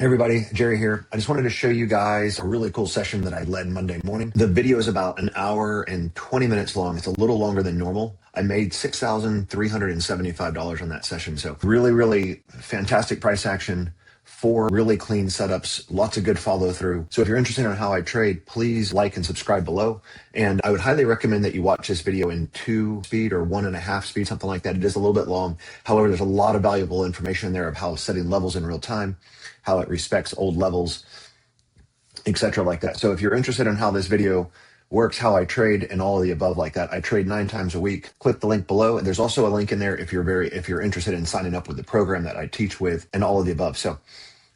Hey everybody, Jerry here. I just wanted to show you guys a really cool session that I led Monday morning. The video is about an hour and 20 minutes long. It's a little longer than normal. I made $6,375 on that session. So really fantastic price action, 4 really clean setups, lots of good follow through. So if you're interested in how I trade, please like and subscribe below. And I would highly recommend that you watch this video in 2 speed or 1.5 speed, something like that. It is a little bit long. However, there's a lot of valuable information in there of how setting levels in real time, how it respects old levels, etc. like that. So if you're interested in how this video works, how I trade, and all of the above like that, I trade 9 times a week. Click the link below, and there's also a link in there if you're interested in signing up with the program that I teach with, and all of the above. So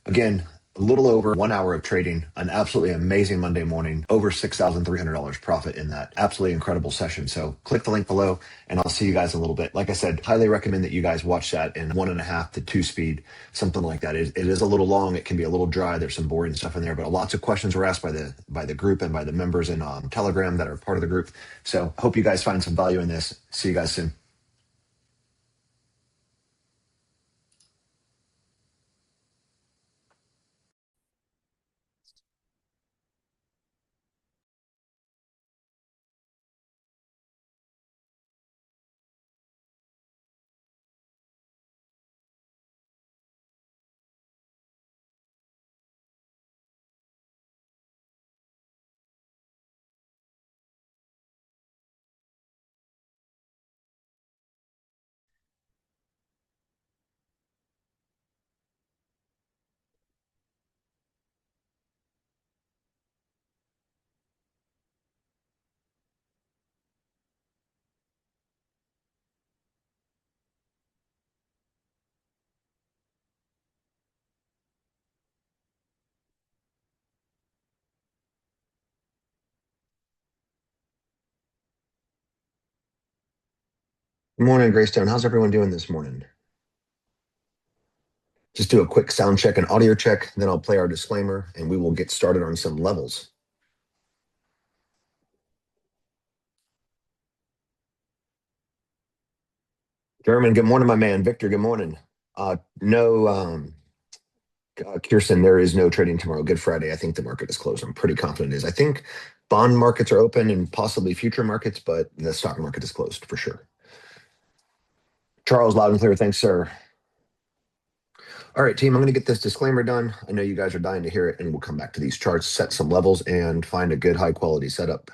again, a little over 1 hour of trading, an absolutely amazing Monday morning, over $6,300 profit in that absolutely incredible session. So click the link below and I'll see you guys in a little bit. Like I said, highly recommend that you guys watch that in 1.5 to 2 speed, something like that. It is a little long. It can be a little dry. There's some boring stuff in there, but lots of questions were asked by the group and by the members in Telegram that are part of the group. So hope you guys find some value in this. See you guys soon. Good morning, Greystone. How's everyone doing this morning? Just do a quick sound check and audio check, then I'll play our disclaimer and we will get started on some levels. German, good morning, my man. Victor, good morning. No, Kirsten, there is no trading tomorrow. Good Friday. I think the market is closed. I'm pretty confident it is. I think bond markets are open and possibly future markets, but the stock market is closed for sure. Charles, loud and clear. Thanks, sir. All right, team, I'm going to get this disclaimer done. I know you guys are dying to hear it, and we'll come back to these charts, set some levels, and find a good high quality setup.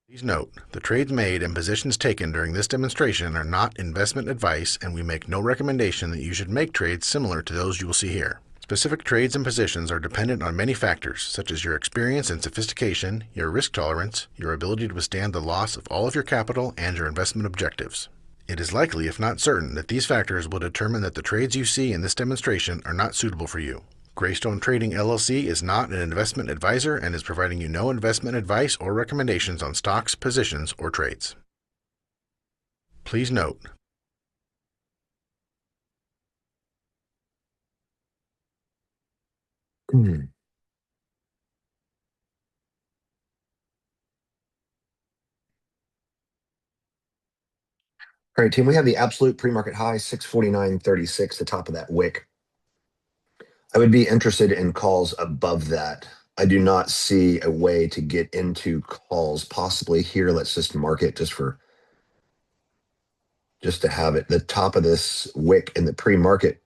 Please note, the trades made and positions taken during this demonstration are not investment advice, and we make no recommendation that you should make trades similar to those you will see here. Specific trades and positions are dependent on many factors, such as your experience and sophistication, your risk tolerance, your ability to withstand the loss of all of your capital, and your investment objectives. It is likely, if not certain, that these factors will determine that the trades you see in this demonstration are not suitable for you. Greystone Trading LLC is not an investment advisor and is providing you no investment advice or recommendations on stocks, positions, or trades. Please note, All right, team, we have the absolute pre-market high, 649.36, the top of that wick. I would be interested in calls above that. I do not see a way to get into calls possibly here. Let's just mark it just to have it. The top of this wick in the pre-market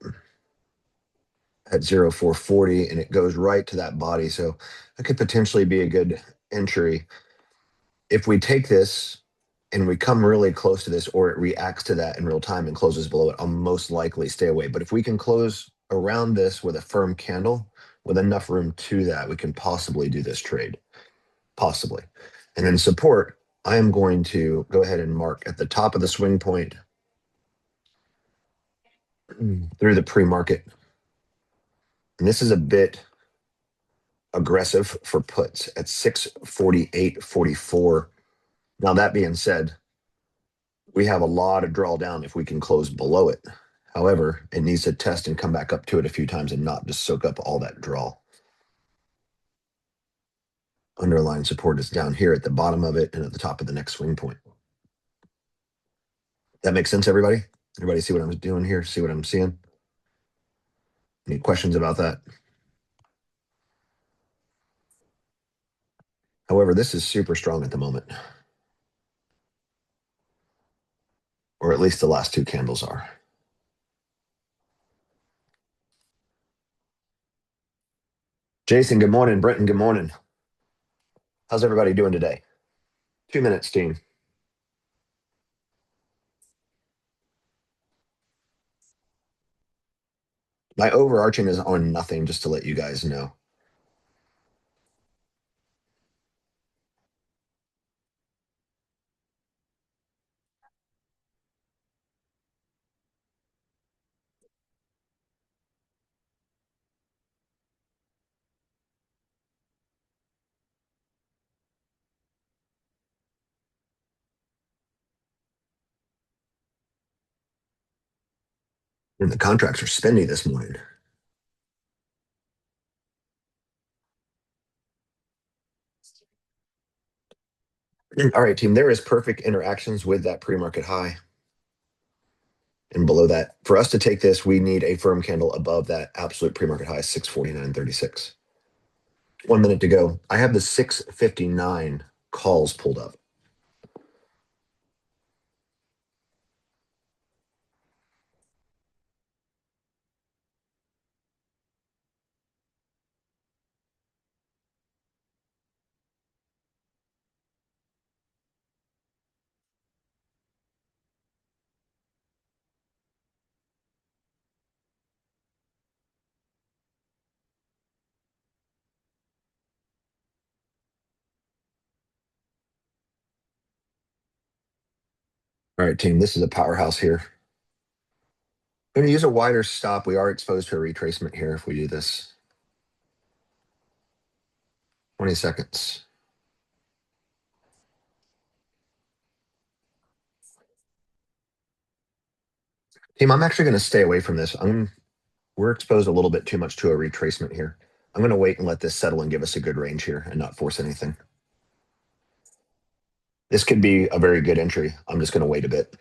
at 0440, and it goes right to that body. So that could potentially be a good entry. If we take this and we come really close to this, or it reacts to that in real time and closes below it, I'll most likely stay away. But if we can close around this with a firm candle with enough room to that, we can possibly do this trade, possibly. And then support, I am going to go ahead and mark at the top of the swing point through the pre-market. And this is a bit aggressive for puts at 648.44. Now, that being said, we have a lot of drawdown if we can close below it. However, it needs to test and come back up to it a few times and not just soak up all that draw. Underlying support is down here at the bottom of it and at the top of the next swing point. That makes sense, everybody? Everybody see what I'm doing here? See what I'm seeing? Any questions about that? However, this is super strong at the moment, or at least the last two candles are. Jason, good morning. Brenton, good morning. How's everybody doing today? 2 minutes, team. My overarching is on nothing, just to let you guys know. And the contracts are spendy this morning. All right, team, there is perfect interactions with that pre-market high. And below that, for us to take this, we need a firm candle above that absolute pre-market high, 649.36. 1 minute to go. I have the 659 calls pulled up. All right, team, this is a powerhouse here. I'm going to use a wider stop. We are exposed to a retracement here if we do this. 20 seconds. Team, I'm actually going to stay away from this. We're exposed a little bit too much to a retracement here. I'm going to wait and let this settle and give us a good range here and not force anything. This could be a very good entry. I'm just going to wait a bit.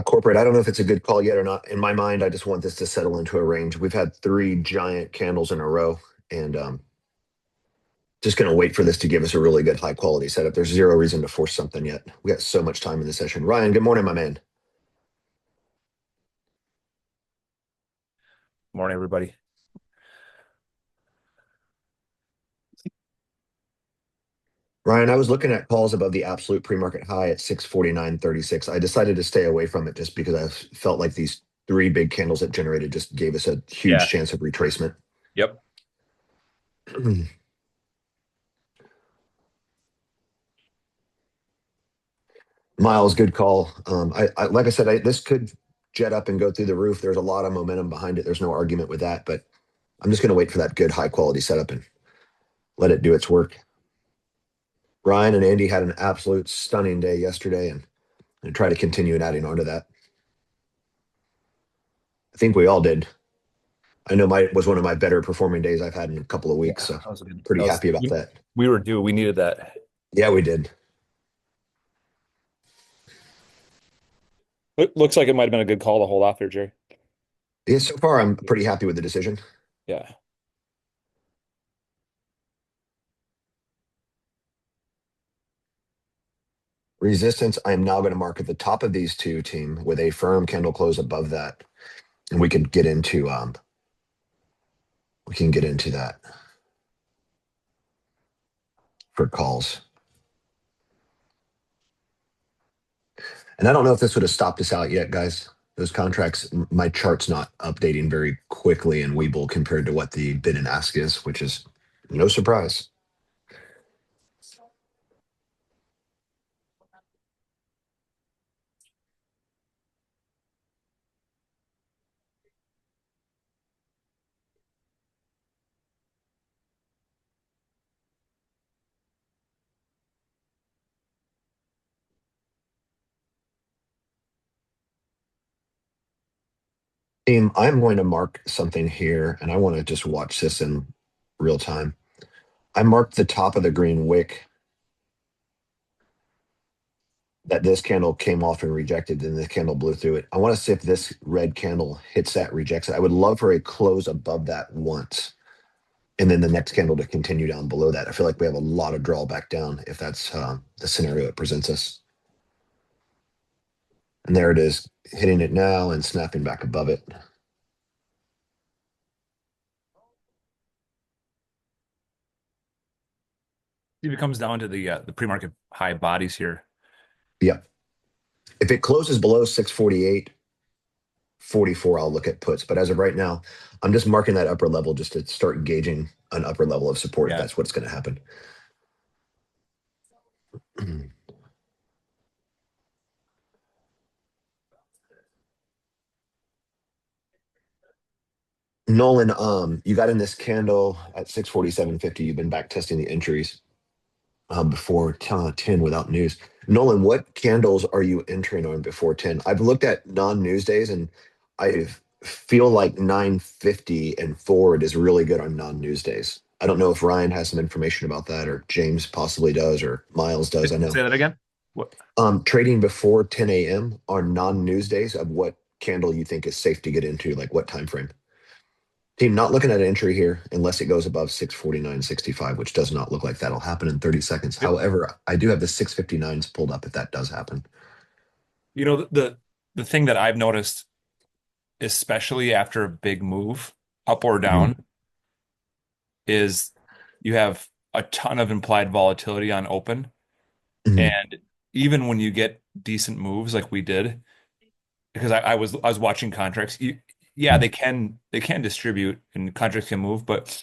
Corporate, I don't know if it's a good call yet or not. In my mind, I just want this to settle into a range. We've had three giant candles in a row, and just going to wait for this to give us a really good high quality setup. There's zero reason to force something yet. We got so much time in the session. Ryan, good morning, my man. Morning, everybody. Ryan, I was looking at calls above the absolute pre-market high at 649.36. I decided to stay away from it just because I felt like these three big candles that generated just gave us a huge chance of retracement. Yep. Miles, good call. I like I said, this could jet up and go through the roof. There's a lot of momentum behind it. There's no argument with that, but I'm just going to wait for that good high quality setup and let it do its work. Ryan and Andy had an absolute stunning day yesterday, and try to continue and adding on to that. I think we all did. I know my was one of my better performing days I've had in a couple of weeks, so pretty happy about that. We were due. We needed that. Yeah, we did. It looks like it might have been a good call to hold off there, Jerry. Yeah, so far I'm pretty happy with the decision. Yeah. Resistance, I am now going to mark at the top of these two, team, with a firm candle close above that. And we can get into that for calls. And I don't know if this would have stopped us out yet, guys. Those contracts, my chart's not updating very quickly in Webull compared to what the bid and ask is, which is No surprise. Team, I'm going to mark something here, and I want to just watch this in real time. I marked the top of the green wick that this candle came off and rejected, and this candle blew through it. I want to see if this red candle hits that, rejects it. I would love for a close above that once, and then the next candle to continue down below that. I feel like we have a lot of drawback down if that's the scenario it presents us. And there it is, hitting it now and snapping back above it. If it comes down to the pre-market high bodies here. Yep. If it closes below 648, 44, I'll look at puts. But as of right now, I'm just marking that upper level just to start gauging an upper level of support if Yeah. that's what's going to happen. Nolan, you got in this candle at 647.50. You've been back testing the entries before 10 without news. Nolan, what candles are you entering on before 10? I've looked at non-news days and I feel like 950 and forward is really good on non-news days. I don't know if Ryan has some information about that or James possibly does or Miles does. I know. Say that again. What? Trading before 10 a.m. on non-news days of what candle you think is safe to get into, like what time frame? Team, not looking at an entry here unless it goes above 649.65, which does not look like that'll happen in 30 seconds. Yep. However, I do have the 659s pulled up if that does happen. You know, the thing that I've noticed, especially after a big move, up or Mhm. down, is you have a ton of implied volatility on open. Mhm. And even when you get decent moves like we did, because I was watching contracts, yeah, they can distribute and contracts can move, but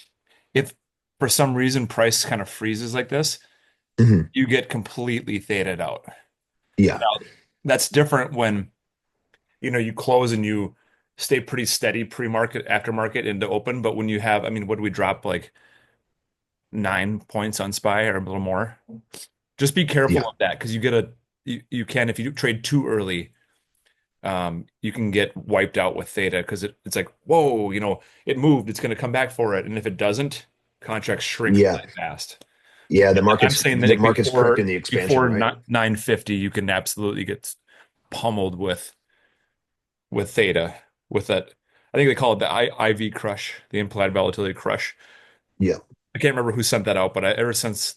if for some reason price kind of freezes like this, Mhm. you get completely thetaed out. Yeah. Now, that's different when you close and you stay pretty steady pre-market, aftermarket into open, but when you have, I mean, what do we drop, like 9 points on SPY or a little more? Just be careful Yeah. of that because you can, if you trade too early, you can get wiped out with theta because it's like, whoa, it moved, it's going to come back for it. And if it doesn't, contracts shrink Yeah. really fast. Yeah. The I'm market's saying that the market's correcting before the expansion, right? 950, you can absolutely get pummeled with theta, with that. I think they call it the IV crush, the implied volatility crush. Yeah. I can't remember who sent that out, but ever since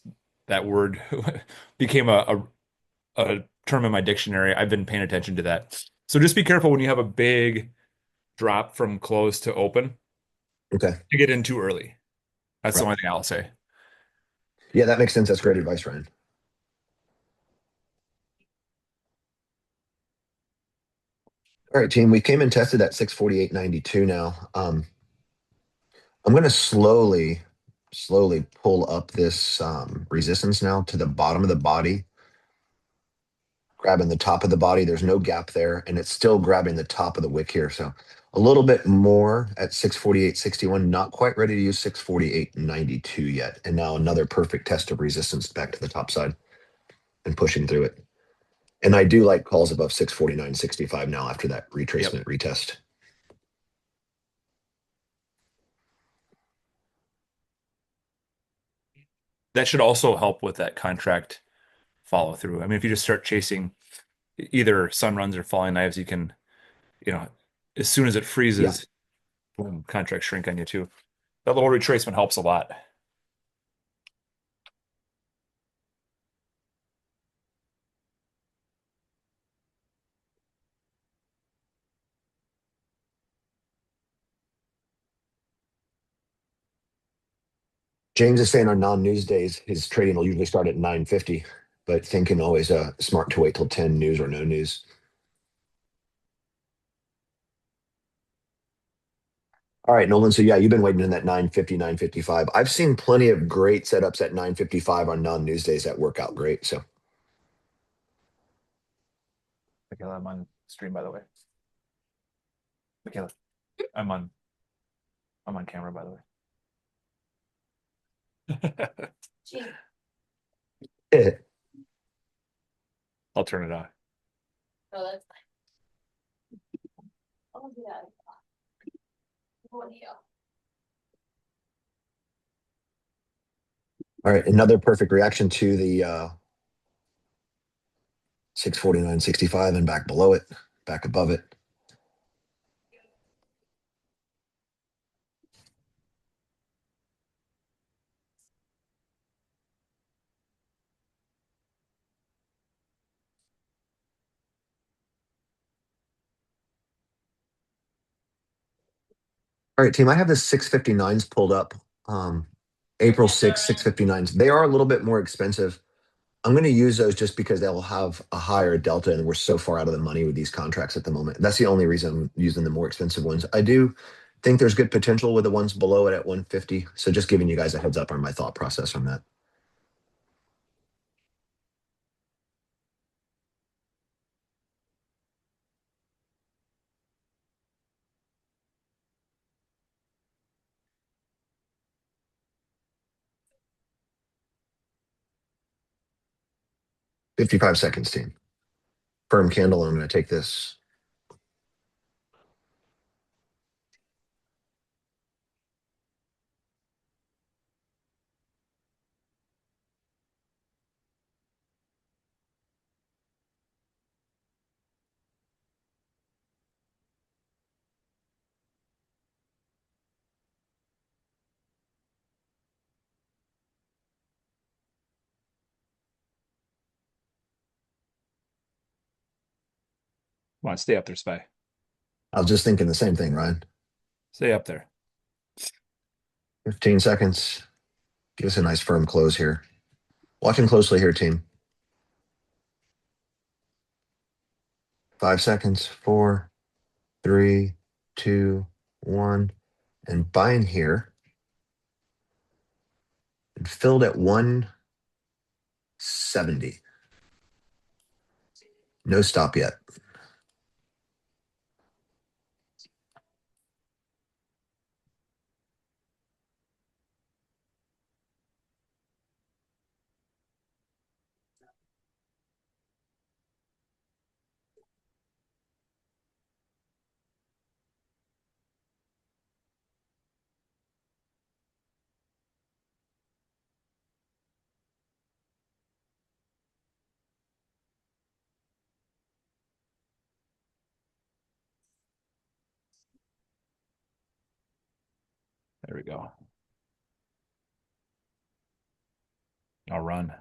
that word became a term in my dictionary, I've been paying attention to that. So just be careful when you have a big drop from close to open Okay. to get in too early. That's the Right. only thing I'll say. Yeah, that makes sense. That's great advice, Ryan. All right, team. We came and tested at 648.92 now. I'm going to slowly pull up this resistance now to the bottom of the body, grabbing the top of the body. There's no gap there, and it's still grabbing the top of the wick here. So a little bit more at 648.61. Not quite ready to use 648.92 yet. And now another perfect test of resistance back to the top side and pushing through it. And I do like calls above 649.65 now after that Yep. retracement retest. That should also help with that contract follow through. I mean, if you just start chasing either sun runs or falling knives, you can, you know, as soon as it Yeah. freezes, boom, contracts shrink on you too. That little retracement helps a lot. James is saying on non-news days, his trading will usually start at 9:50, but thinking always smart to wait till 10 news or no news. All right, Nolan. So yeah, you've been waiting in that 950, 955. I've seen plenty of great setups at 955 on non-news days that work out great. So Michaela, I'm on stream, by the way. Michaela, I'm on I'm on camera, by the way. I'll turn it on. Oh, that's fine. Oh, yeah. Oh, yeah. all right, another perfect reaction to the 649.65 and back below it, back above it. All right, team, I have the 659s pulled up. April 6th, 659s. They are a little bit more expensive. I'm going to use those just because they'll have a higher delta, and we're so far out of the money with these contracts at the moment. That's the only reason I'm using the more expensive ones. I do think there's good potential with the ones below it at 150. So just giving you guys a heads up on my thought process on that. $55 team. Firm candle. I'm going to take this. Come on, stay up there, Spy. I was just thinking the same thing, Ryan. Stay up there. 15 seconds. Give us a nice firm close here. Watching closely here, team. 5 seconds. 4, 3, 2, 1. And buying here. And filled at 170. No stop yet. There we go. I'll run.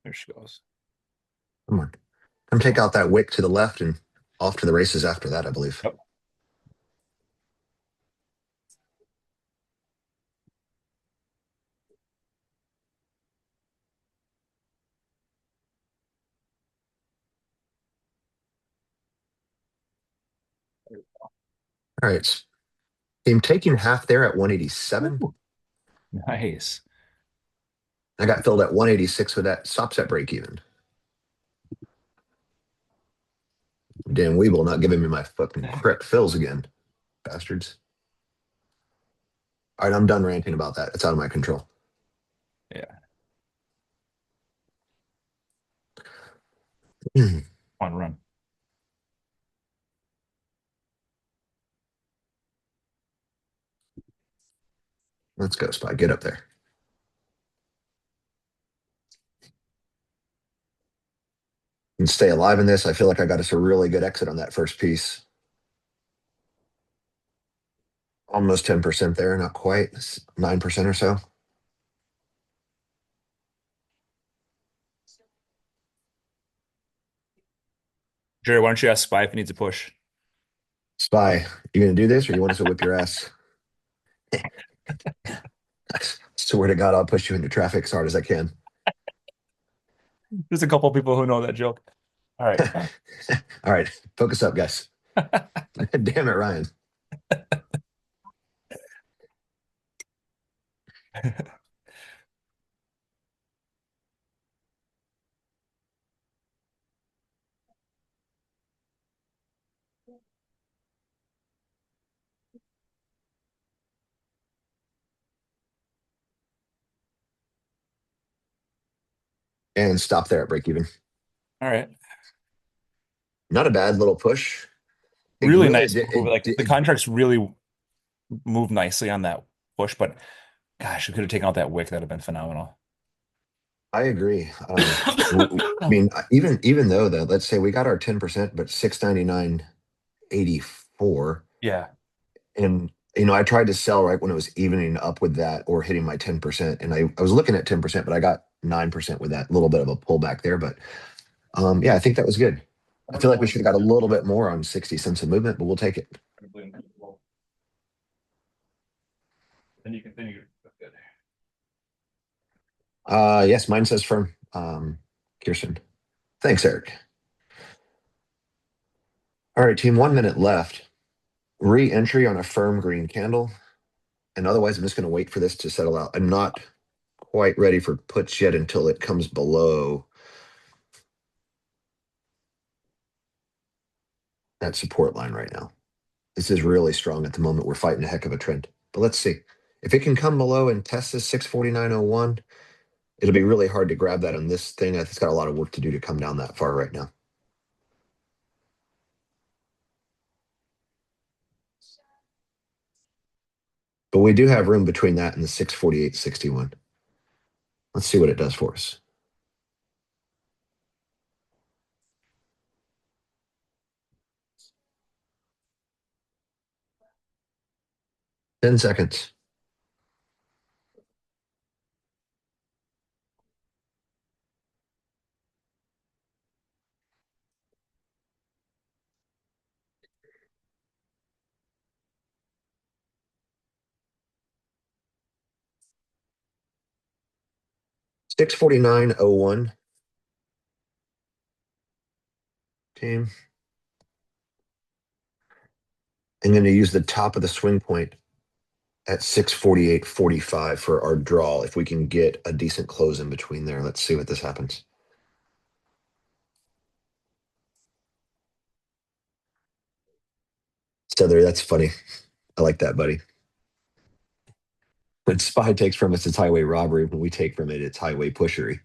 There she goes. Come on. Come take out that wick to the left and off to the races after that, I believe. Yep. All right. I'm taking half there at 187. Ooh, nice. I got filled at 186 with that stops at break even. Dan Weeble not giving me my fucking correct fills again. Bastards. All right, I'm done ranting about that. It's out of my control. Yeah. Hmm. On run. Let's go, Spy. Get up there. And stay alive in this. I feel like I got us a really good exit on that first piece. Almost 10% there, not quite. 9% or so. Jerry, why don't you ask Spy if he needs a push? Spy, you gonna do this or you want us to whip your ass? Swear to God, I'll push you into traffic as hard as I can. There's a couple people who know that joke. All right. All right, focus up, guys. Damn it, Ryan. And stop there at break even. All right. Not a bad little push. It Really really nice did. move. Like the contracts really moved nicely on that push, but gosh, we could have taken out that wick. That'd have been phenomenal. I agree. I mean, even though though, let's say we got our 10%, but 699.84, Yeah. and I tried to sell right when it was evening up with that or hitting my 10%, and I was looking at 10%, but I got 9% with that little bit of a pullback there. But yeah, I think that was good. I feel like we should have got a little bit more on 60 cents of movement, but we'll take it. Then you continue. Good. Yes, mine says firm. Kirsten. Thanks, Eric. All right, team, 1 minute left. Re-entry on a firm green candle. And otherwise, I'm just going to wait for this to settle out. I'm not quite ready for puts yet until it comes below that support line right now. This is really strong at the moment. We're fighting a heck of a trend. But let's see. If it can come below and test this 649.01, it'll be really hard to grab that on this thing. It's got a lot of work to do to come down that far right now. But we do have room between that and the 648.61. Let's see what it does for us. Ten seconds. $649.01. Team. I'm going to use the top of the swing point at 648.45 for our draw. If we can get a decent close in between there, let's see what this happens. So there, that's funny. I like that, buddy. When Spy takes from us, it's highway robbery. When we take from it, it's highway pushery.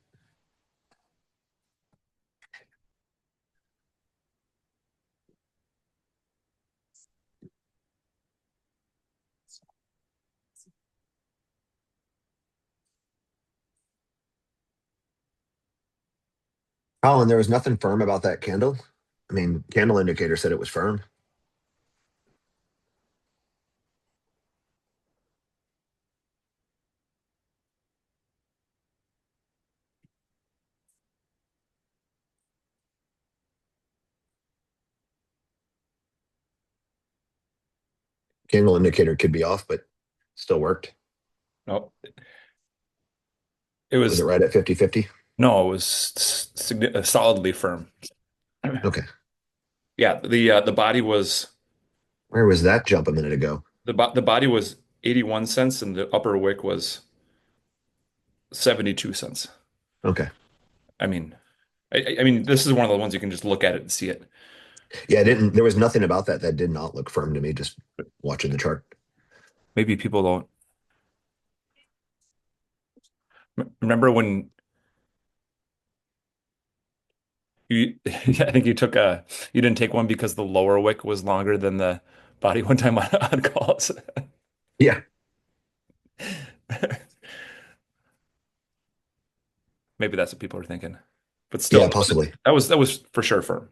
Colin, there was nothing firm about that candle. I mean, candle indicator said it was firm. Candle indicator could be off, but still worked. No, it Was it was right at 50-50? no, it was solidly firm. Okay. Yeah, the body was Where was that jump a minute ago? the body was 81 cents and the upper wick was 72 cents. Okay. I mean, I mean, this is one of the ones you can just look at it and see it. Yeah, there was nothing about that that did not look firm to me, just watching the chart. Maybe people don't remember when you. I think you took a. You didn't take one because the lower wick was longer than the body one time on calls. Yeah. Maybe that's what people are thinking. But Yeah, still, possibly. that was for sure firm.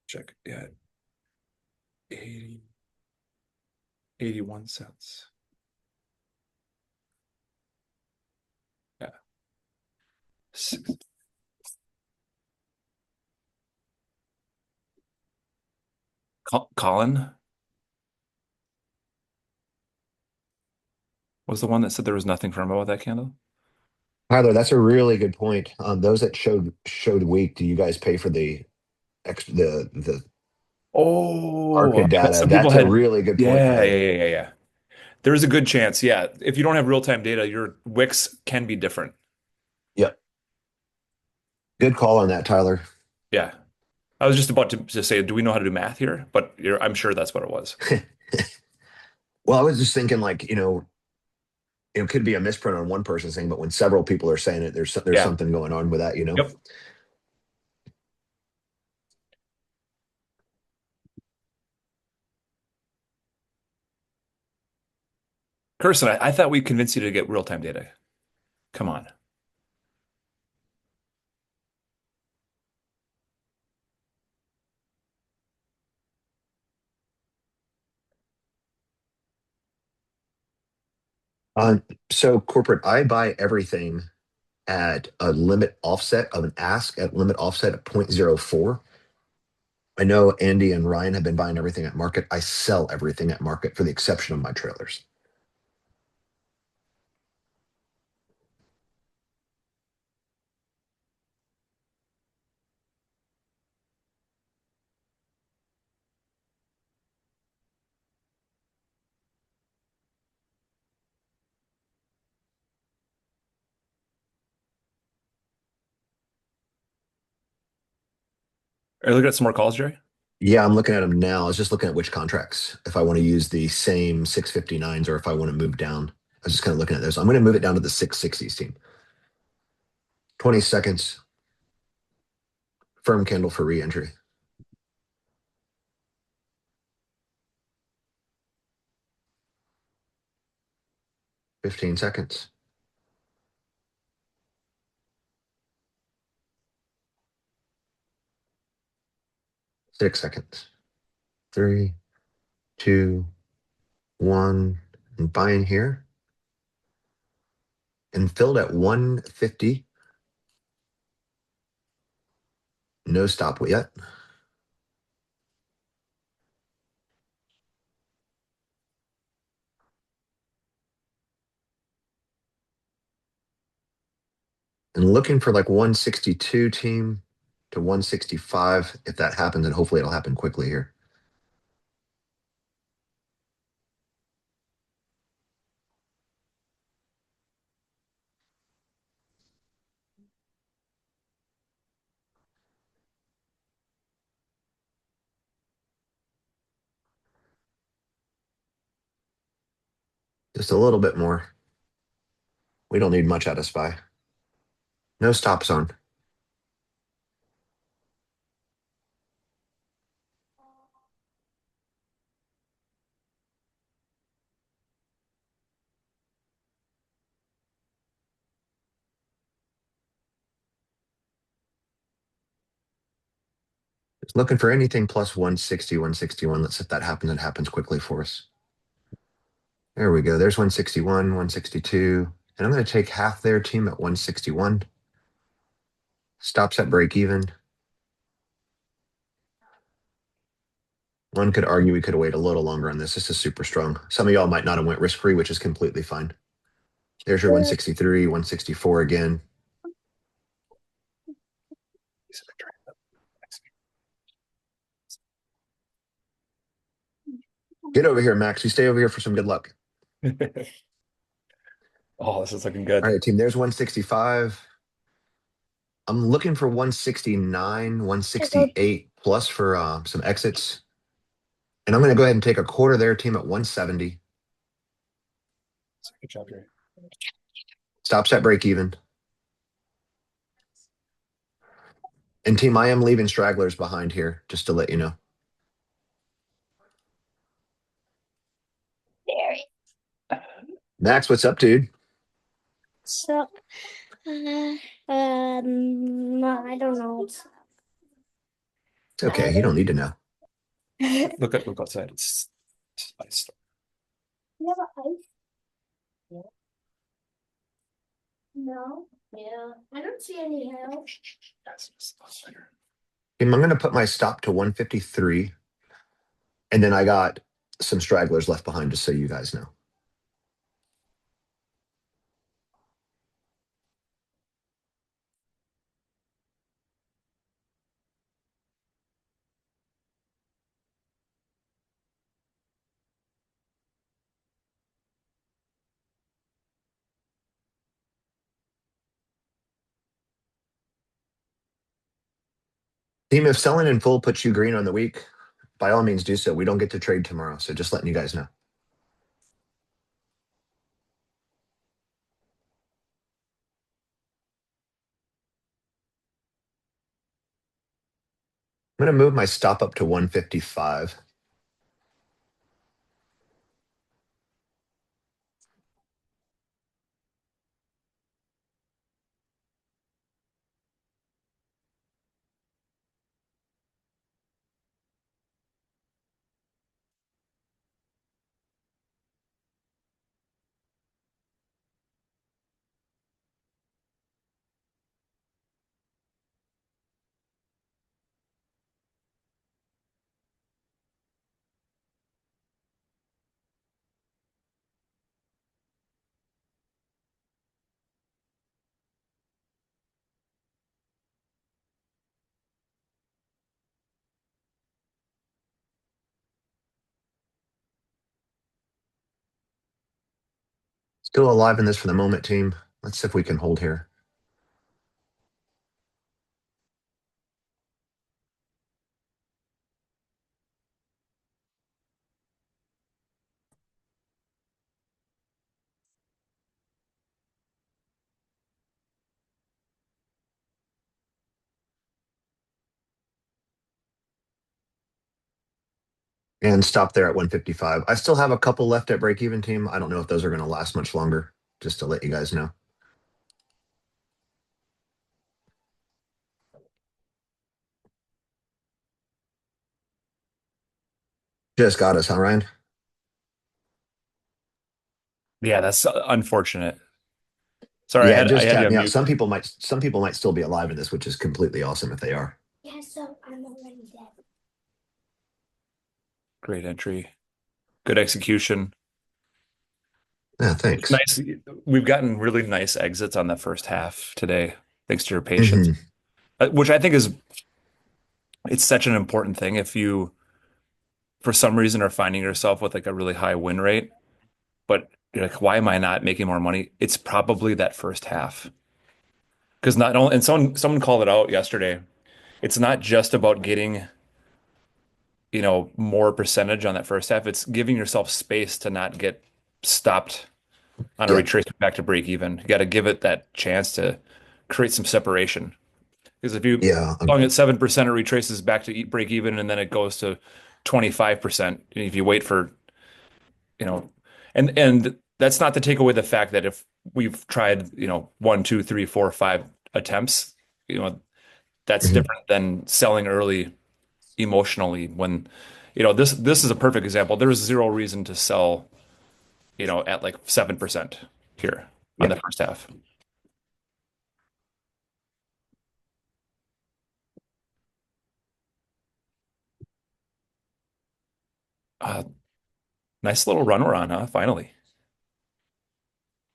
Check. Yeah. 80, 81 cents. Colin was the one that said there was nothing firm about that candle. Tyler, that's a really good point. Those that showed weak, do you guys pay for the the Oh, market I bet data? some people That's a had. really good point, Yeah, man. yeah, yeah, yeah, yeah. There is a good chance. Yeah, if you don't have real-time data, your wicks can be different. Yep. Good call on that, Tyler. Yeah. I was just about to say, do we know how to do math here? But I'm sure that's what it was. Well, I was just thinking, like, it could be a misprint on one person's thing, but when several people are saying it, there's Yeah. something going on with that. Yep. Kirsten, I thought we convinced you to get real-time data. Come on. Uh, so corporate, I buy everything at a limit offset of an ask at limit offset at 0.04. I know Andy and Ryan have been buying everything at market. I sell everything at market for the exception of my trailers. Are you looking at some more calls, Jerry? Yeah, I'm looking at them now. I was just looking at which contracts, if I want to use the same 659s or if I want to move down. I was just kind of looking at those. I'm going to move it down to the 660s team. 20 seconds. Firm candle for re-entry. 15 seconds. 6 seconds. 3, 2, 1. And buying here. And filled at 150. No stop yet. And looking for like 162 team to 165. If that happens, and hopefully it'll happen quickly here. Just a little bit more. We don't need much out of SPY. No stops on. Just looking for anything plus 160, 161. Let's see if that happens. It happens quickly for us. There we go. There's 161, 162. And I'm going to take half their team at 161. Stops at break even. One could argue we could wait a little longer on this. This is super strong. Some of y'all might not have went risk-free, which is completely fine. There's your 163, 164 again. Get over here, Max. You stay over here for some good luck. Oh, this is looking good. All right, team. There's 165. I'm looking for 169, 168 plus for some exits. And I'm going to go ahead and take a quarter there, team, at 170. Good job, Jerry. Stops at break even. And team, I am leaving stragglers behind here, just to let you know. Max, what's up, dude? So, I don't know. It's okay. You don't need to know. Look outside. It's ice. You have ice? No. Yeah, I don't see any help. I'm going to put my stop to 153, and then I got some stragglers left behind, just so you guys know. Team, if selling in full puts you green on the week, by all means do so. We don't get to trade tomorrow, so just letting you guys know. I'm going to move my stop up to 155. Still alive in this for the moment, team. Let's see if we can hold here. And stop there at 155. I still have a couple left at break even, team. I don't know if those are going to last much longer, just to let you guys know. Just got us, huh, Ryan? Yeah, that's unfortunate. Sorry, Yeah, I just had you tap on me out. mute. Some people might still be alive in this, which is completely awesome if they are. Yeah, so I'm already dead. Great entry. Good execution. Yeah, thanks. Nice. We've gotten really nice exits on the first half today, thanks to your patience, Hmm. which I think is it's such an important thing. If you, for some reason, are finding yourself with like a really high win rate, but you're like, why am I not making more money? It's probably that first half. Because not only, and someone called it out yesterday. It's not just about getting, more percentage on that first half. It's giving yourself space to not get stopped on a Yep. retracement back to break even. You got to give it that chance to create some separation. Because if you Yeah. long at 7%, it retraces back to break even, and then it goes to 25%. And if you wait for, you know, and that's not to take away the fact that if we've tried, one, two, three, four, five attempts, that's Mhm. different than selling early emotionally when, this is a perfect example. There was zero reason to sell, at like 7% here on the Yep. first half. Uh, Nice little run we're on, huh? Finally.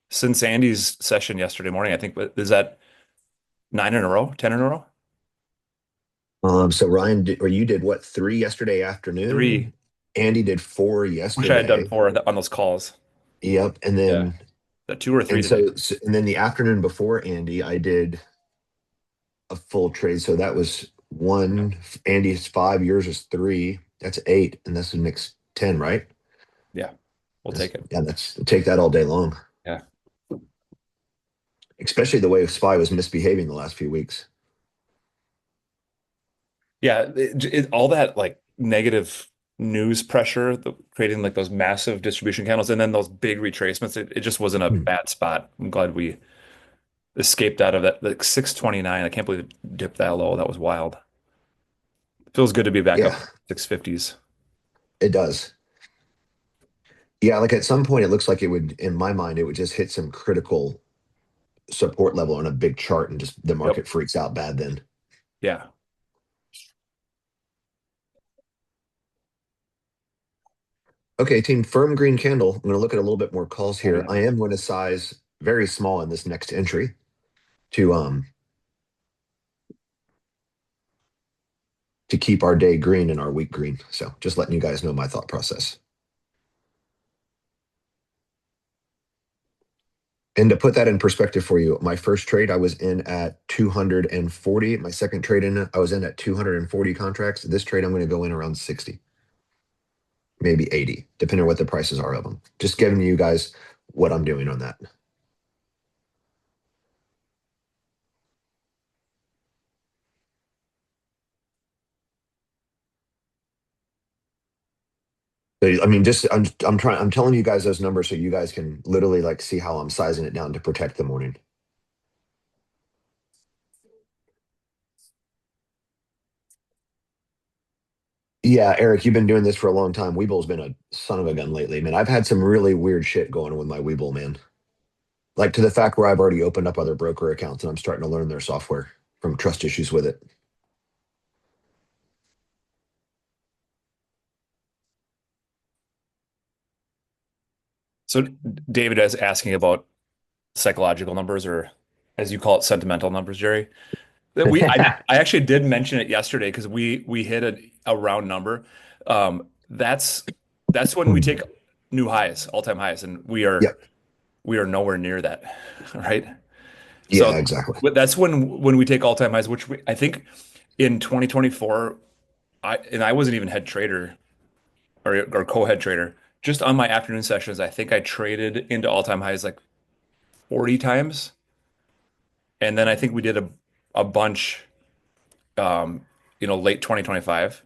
Since Andy's session yesterday morning, I think, is that 9 in a row, 10 in a row? So Ryan or you did what, 3 yesterday Three. afternoon? Andy did 4 Wish I had done yesterday. four on those calls. Yep. And Yeah. then That 2 or 3 and today. and then the afternoon before Andy, I did a full trade. So that was one. Andy's 5, yours is 3. That's 8, and this would makes 10, right? Yeah. We'll take it. Yeah, that's take that all day long. Yeah. Especially the way Spy was misbehaving the last few weeks. Yeah. All that like negative news pressure, creating like those massive distribution channels and then those big retracements, it just wasn't a Hmm. bad spot. I'm glad we escaped out of that. Like 629. I can't believe it dipped that low. That was wild. Feels good to be back up Yeah, 650s. it does. Yeah, like at some point, it looks like it would, in my mind, it would just hit some critical support level on a big chart and just the market freaks out bad then. Yeah. Okay, team, firm green candle. I'm going to look at a little bit more calls here. yeah. I am going to size very small in this next entry to keep our day green and our week green. So just letting you guys know my thought process. And to put that in perspective for you, my first trade I was in at 240. My second trade in I was in at 240 contracts. This trade I'm going to go in around 60, maybe 80, depending on what the prices are of them. Just giving you guys what I'm doing on that. I mean, just I'm telling you guys those numbers so you guys can literally like see how I'm sizing it down to protect the morning. Yeah, Eric, you've been doing this for a long time. Weeble's been a son of a gun lately, man. I've had some really weird shit going on with my Weeble, man. Like to the fact where I've already opened up other broker accounts and I'm starting to learn their software from trust issues with it. So David is asking about psychological numbers, or as you call it, sentimental numbers, Jerry. I actually did mention it yesterday because we hit a round number. That's when we take new highs, all-time highs, and Yep. we are nowhere near that, right? Yeah, So exactly. but that's when we take all-time highs, which I think in 2024, I wasn't even head trader or co-head trader. Just on my afternoon sessions, I think I traded into all-time highs like 40 times. And then I think we did a bunch, late 2025.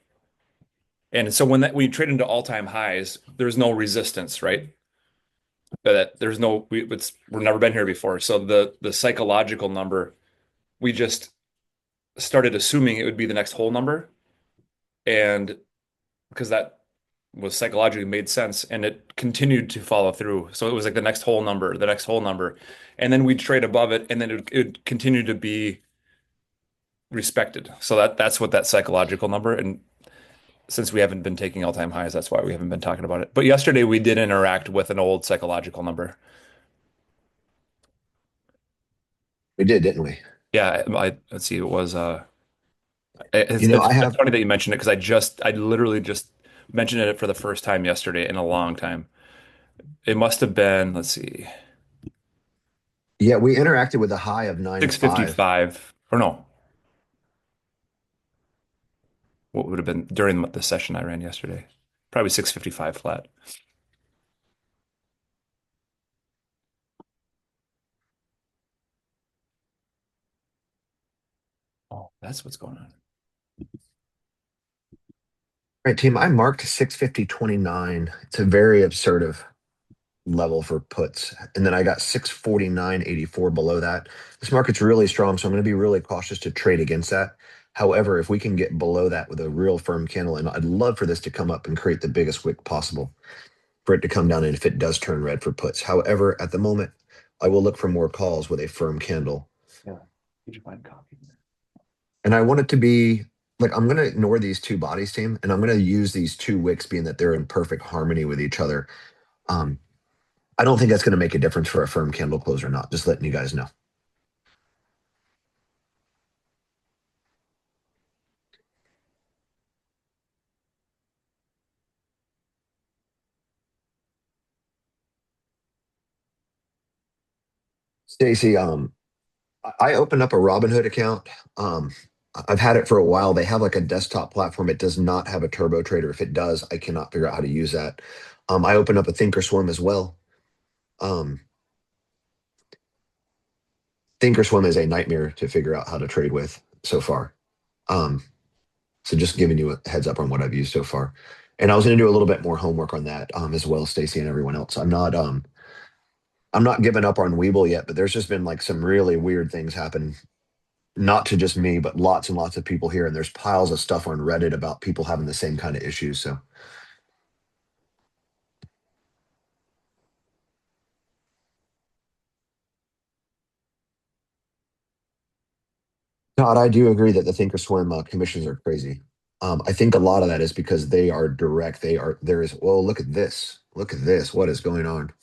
And so when we trade into all-time highs, there's no resistance, right? That there's no we've never been here before. So the psychological number, we just started assuming it would be the next whole number, and because that was psychologically made sense, and it continued to follow through. So it was like the next whole number, the next whole number, and then we'd trade above it, and then it continued to be respected. So that's what that psychological number. And since we haven't been taking all-time highs, that's why we haven't been talking about it. But yesterday we did interact with an old psychological number. We did, didn't we? Yeah, let's see, it was You know, I it's have funny that you mentioned it because I literally just mentioned it for the first time yesterday in a long time. It must have been, let's see, yeah, we interacted with a high of 9.5. 6:55 or no, what would have been during the session I ran yesterday? Probably 6:55 flat. Oh, that's what's going on. Right, team, I marked 650.29. It's a very absurd level for puts. And then I got 649.84 below that. This market's really strong, so I'm going to be really cautious to trade against that. However, if we can get below that with a real firm candle, and I'd love for this to come up and create the biggest wick possible, for it to come down, and if it does turn red for puts. However, at the moment, I will look for more calls with a firm candle. Yeah. Did you find copy? And I want it to be like, I'm going to ignore these two bodies, team, and I'm going to use these two wicks being that they're in perfect harmony with each other. I don't think that's going to make a difference for a firm candle close or not. Just letting you guys know. Stacy, I opened up a Robinhood account. Um, I've had it for a while. They have like a desktop platform. It does not have a turbo trader. If it does, I cannot figure out how to use that. I opened up a Thinkorswim as well. Um, Thinkorswim is a nightmare to figure out how to trade with so far. Um, so just giving you a heads up on what I've used so far. And I was going to do a little bit more homework on that as well, Stacy and everyone else. I'm not giving up on Weeble yet, but there's just been like some really weird things happen, not to just me, but lots and lots of people here. And there's piles of stuff on Reddit about people having the same kind of issues. So Todd, I do agree that the Thinkorswim commissions are crazy. I think a lot of that is because they are direct. There is, well, look at this. Look at this. What is going on?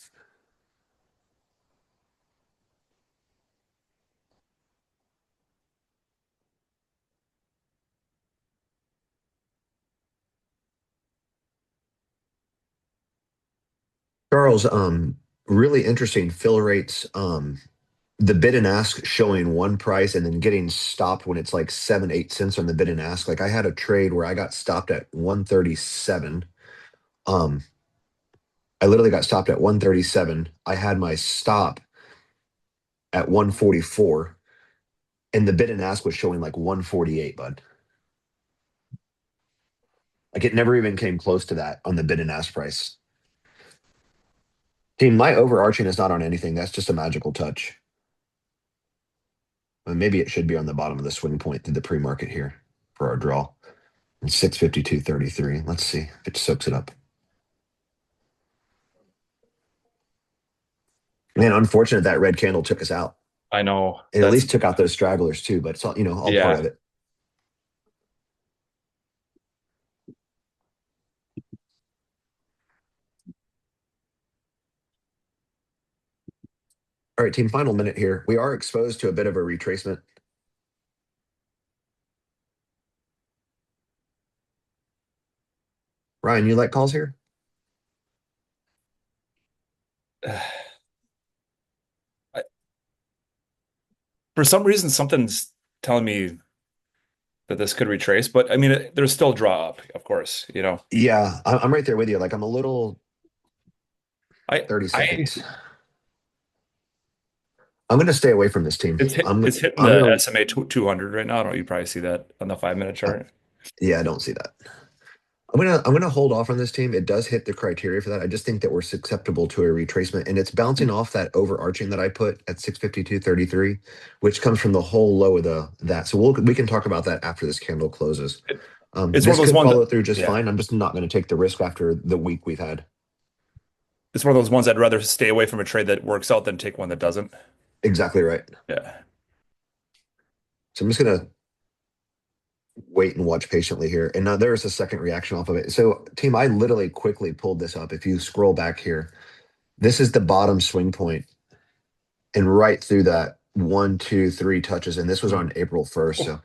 Charles, really interesting fill rates. The bid and ask showing one price and then getting stopped when it's like 7, 8 cents on the bid and ask. Like I had a trade where I got stopped at 137. Um, I literally got stopped at 137. I had my stop at 144, and the bid and ask was showing like 148, bud. Like it never even came close to that on the bid and ask price. Team, my overarching is not on anything. That's just a magical touch. Well, maybe it should be on the bottom of the swing point through the pre-market here for our draw. And 652.33. Let's see if it soaks it up. Man, unfortunate that red candle took us out. I know It at that's least took out those stragglers too, but it's all, all part yeah. of it. All right, team, final minute here. We are exposed to a bit of a retracement. Ryan, you like calls here? I, for some reason, something's telling me that this could retrace, but I mean, there's still draw up, of course, you know. Yeah, I'm right there with you. Like I'm a little I 30 I seconds. I'm going to stay away from this team. it's hitting I'm the going to, SMA 200 right now. I don't know, you probably see that on the 5 minute chart. yeah, I don't see that. I'm gonna hold off on this team. It does hit the criteria for that. I just think that we're susceptible to a retracement, and it's bouncing off that overarching that I put at 652.33, which comes from the whole low of that. So we can talk about that after this candle closes. It's one of This those could ones follow that, through just yeah, fine. I'm just not going to take the risk after the week we've had. it's one of those ones I'd rather stay away from a trade that works out than take one that doesn't. Exactly right. Yeah. So I'm just gonna wait and watch patiently here. And now there's a second reaction off of it. So team, I literally quickly pulled this up. If you scroll back here, this is the bottom swing point and right through that 1, 2, 3 touches. And this was on April 1st. So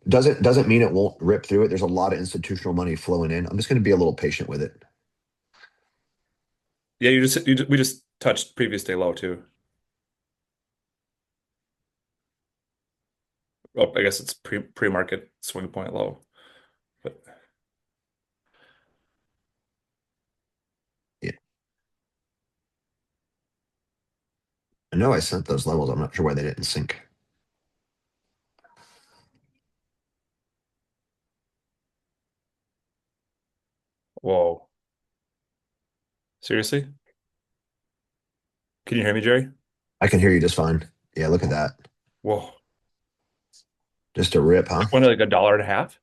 doesn't mean it won't rip through it. There's a lot of institutional money flowing in. I'm just gonna be a little patient with it. Yeah, we just touched previous day low too. Oh, I guess it's pre-market swing point low. But Yeah. I know I sent those levels. I'm not sure why they didn't sync. whoa. Seriously? Can you hear me, Jerry? I can hear you just fine. Yeah, look at that. Whoa. Just a rip, huh? It went like $1.50.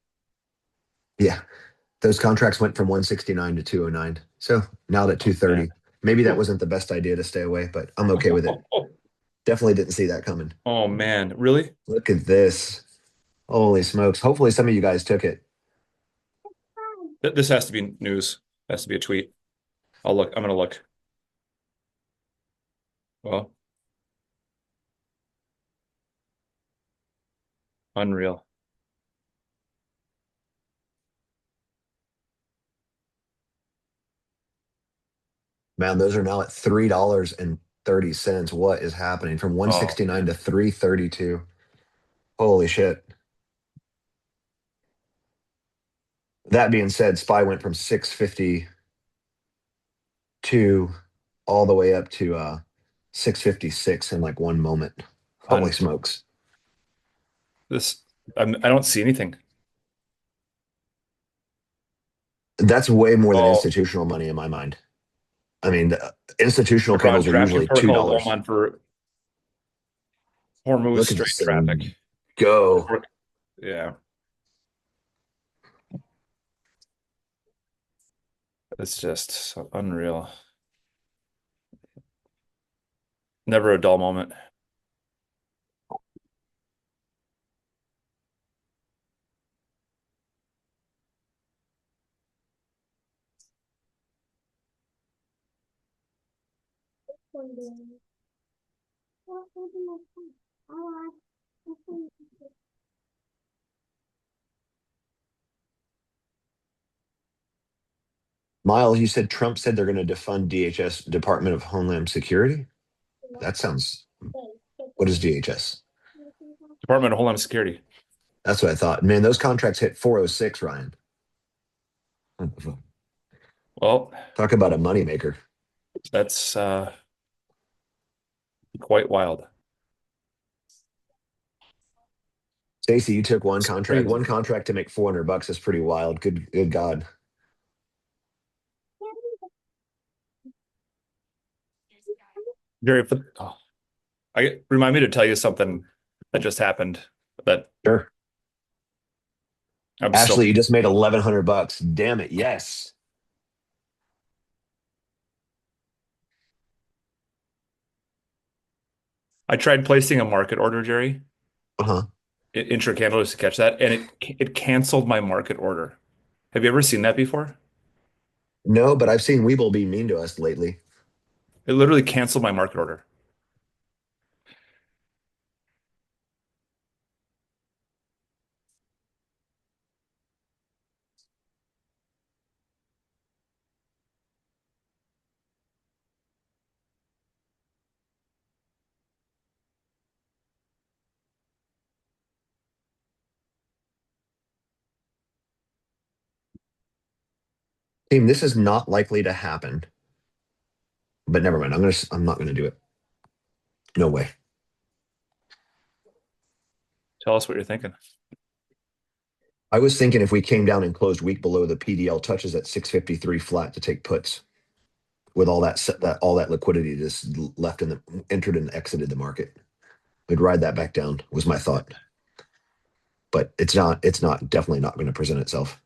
Yeah. Those contracts went from 169 to 209. So now at Oh, man. 230. Maybe that wasn't the best idea to stay away, but I'm okay with it. Definitely didn't see that coming. Oh man, really? Look at this. Holy smokes. Hopefully some of you guys took it. This has to be news. Has to be a tweet. I'll look. I'm gonna look. Well, unreal. Man, those are now at $3.30. What is happening from Oh, 169 man. to 332? Holy shit. That being said, SPY went from 652 all the way up to 656 in like one moment. Holy Un smokes. this I don't see anything. That's way more than Oh, institutional money in my mind. I mean, institutional we're on candles are traffic usually protocol $2. Oman for Hormuz Look at Strait this traffic. thing go. Yeah, it's just so unreal. Never a dull moment. Miles, you said Trump said they're going to defund DHS, Department of Homeland Security. That sounds. What is DHS? Department of Homeland Security. That's what I thought. Man, those contracts hit 406, Ryan. Well, Talk about a moneymaker. that's quite wild. Stacy, you took one contract. Crazy. One contract to make $400 is pretty wild. Good God. Jerry, remind me to tell you something that just happened that Sure. I'm still. Ashley, you just made $1,100. Damn it. Yes. I tried placing a market order, Jerry, Uh-huh. intra candle just to catch that, and it canceled my market order. Have you ever seen that before? No, but I've seen Weeble be mean to us lately. It literally canceled my market order. Team, this is not likely to happen. But never mind. I'm not gonna do it. No way. Tell us what you're thinking. I was thinking if we came down and closed weak below the PDL touches at 653 flat to take puts with all that liquidity just left in the entered and exited the market. We'd ride that back down was my thought. But it's not definitely not going to present itself.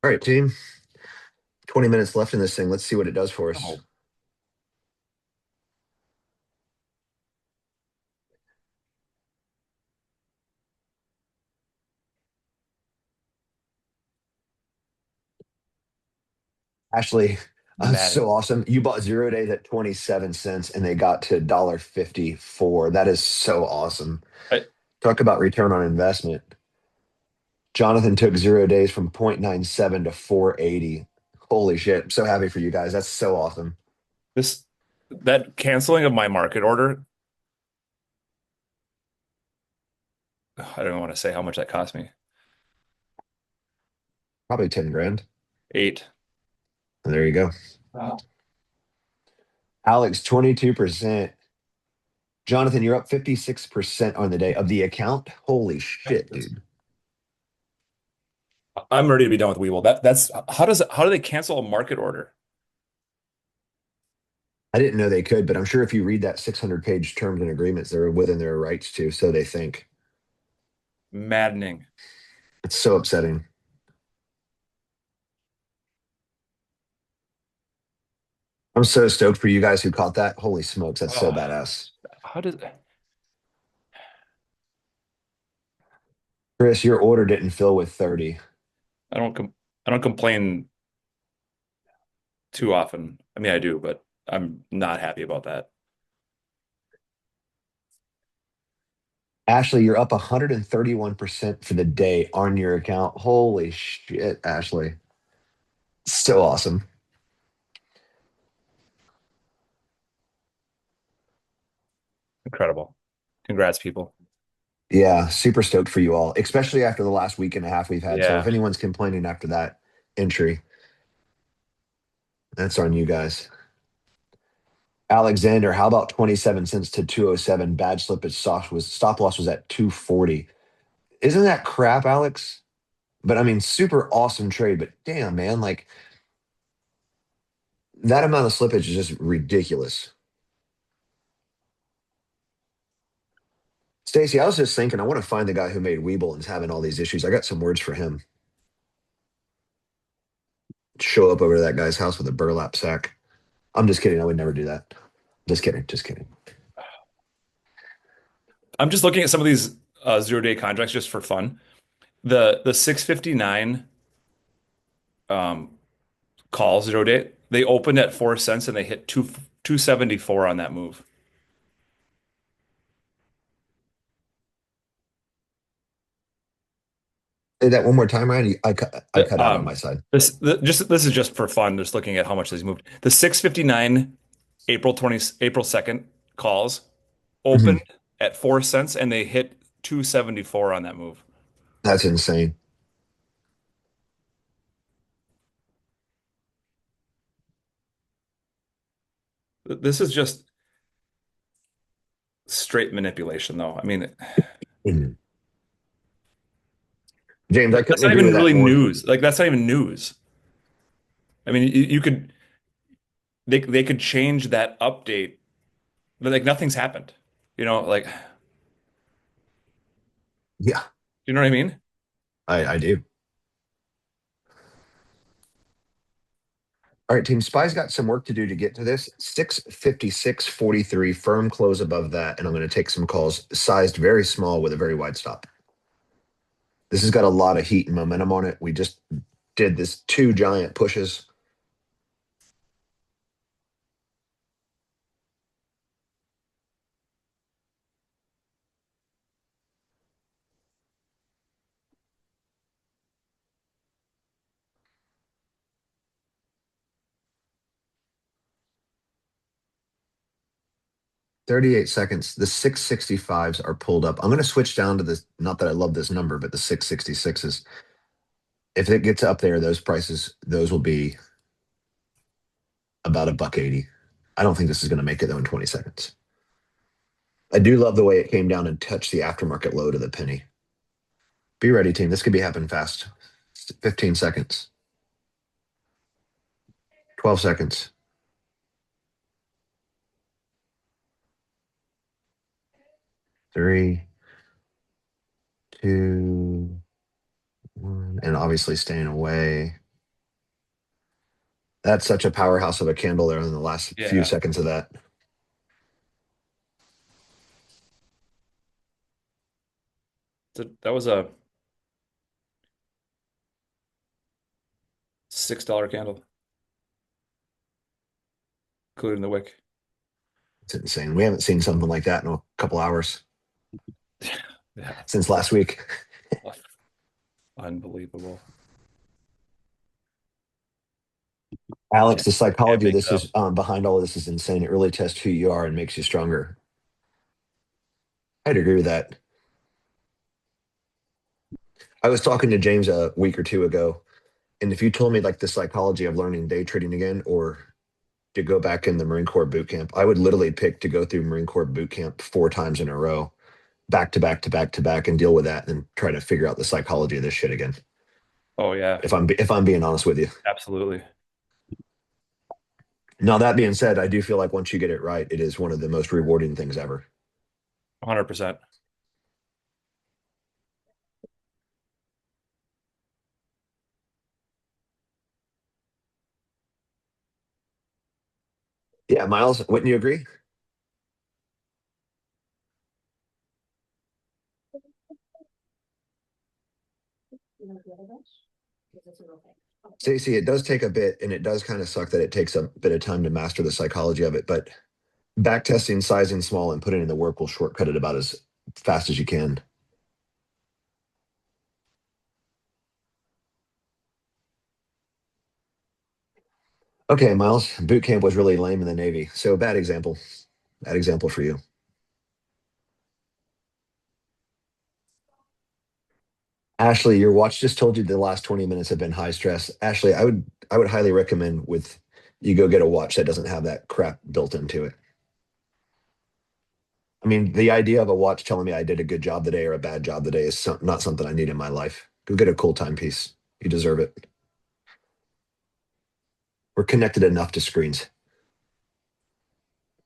All right, team. 20 minutes left in this thing. Let's see what it does for us. Oh. Ashley, that's Mad. so awesome. You bought 0 days at 27 cents and they got to $1.54. That is so awesome. I, Talk about return on investment. Jonathan took 0 days from 0.97 to 480. Holy shit. I'm so happy for you guys. That's so awesome. that canceling of my market order, I don't want to say how much that cost me. Probably 10 grand. 8. And there you go. Wow. Alex, 22%. Jonathan, you're up 56% on the day of the account. Holy shit, dude. I'm ready to be done with Weeble. That's how do they cancel a market order? I didn't know they could, but I'm sure if you read that 600-page terms and agreements, they're within their rights to, so they think. Maddening. It's so upsetting. I'm so stoked for you guys who caught that. Holy smokes, that's so Oh, badass. how does Chris, your order didn't fill with 30. I don't complain too often. I mean, I do, but I'm not happy about that. Ashley, you're up 131% for the day on your account. Holy shit, Ashley. So awesome. Incredible. Congrats, people. Yeah, super stoked for you all, especially after the last week and a half we've had. So if Yeah. anyone's complaining after that entry, that's on you guys. Alexander, how about 27 cents to 207? Bad slippage stop loss was at 240. Isn't that crap, Alex? But I mean, super awesome trade. But damn, man, like that amount of slippage is just ridiculous. Stacy, I was just thinking, I want to find the guy who made Weeble and is having all these issues. I got some words for him. Show up over to that guy's house with a burlap sack. I'm just kidding. I would never do that. Just kidding. Just kidding. I'm just looking at some of these 0 day contracts just for fun. The 659 um call 0 day, they opened at 4 cents and they hit 274 on that move. Say that one more time, Ryan. I cut out on my Um, side. this is just for fun, just looking at how much these moved. The 659 April 2nd calls Mhm. opened at 4 cents and they hit 274 on that move. That's insane. This is just straight manipulation, though. I mean, Mhm. James, I couldn't that's not agree with even that really more. news. Like that's not even news. I mean, you could they could change that update, but like nothing's happened. Like Yeah, you know what I mean? I do. All right, team. Spy's got some work to do to get to this. 656.43, firm close above that. And I'm going to take some calls sized very small with a very wide stop. This has got a lot of heat and momentum on it. We just did this two giant pushes. 38 seconds. The 665s are pulled up. I'm going to switch down to this. Not that I love this number, but the 666s. If it gets up there, those prices, those will be about a buck 80. I don't think this is going to make it though in 20 seconds. I do love the way it came down and touched the aftermarket low to the penny. Be ready, team. This could be happening fast. 15 seconds, 12 seconds. 3, 2, 1. And obviously staying away. That's such a powerhouse of a candle there in the last few Yeah. seconds of that. That was a $6 candle, including the wick. It's insane. We haven't seen something like that in a couple hours Yeah, since last week. unbelievable. Alex, the Can't psychology of make this it up. is behind all of this is insane. It really tests who you are and makes you stronger. I'd agree with that. I was talking to James a week or two ago, and if you told me like the psychology of learning day trading again or to go back in the Marine Corps boot camp, I would literally pick to go through Marine Corps boot camp 4 times in a row, back to back to back to back, and deal with that, and then try to figure out the psychology of this shit again. Oh yeah, If I'm being honest with you. absolutely. Now that being said, I do feel like once you get it right, it is one of the most rewarding things ever. 100%. Yeah, Miles, wouldn't you agree? See, it does take a bit, and it does kind of suck that it takes a bit of time to master the psychology of it. But back testing, sizing small, and putting in the work will shortcut it about as fast as you can. Okay, Miles, boot camp was really lame in the Navy. So bad example. Bad example for you. Ashley, your watch just told you the last 20 minutes have been high stress. Ashley, I would highly recommend with you go get a watch that doesn't have that crap built into it. I mean, the idea of a watch telling me I did a good job today or a bad job today is not something I need in my life. Go get a cool timepiece. You deserve it. We're connected enough to screens.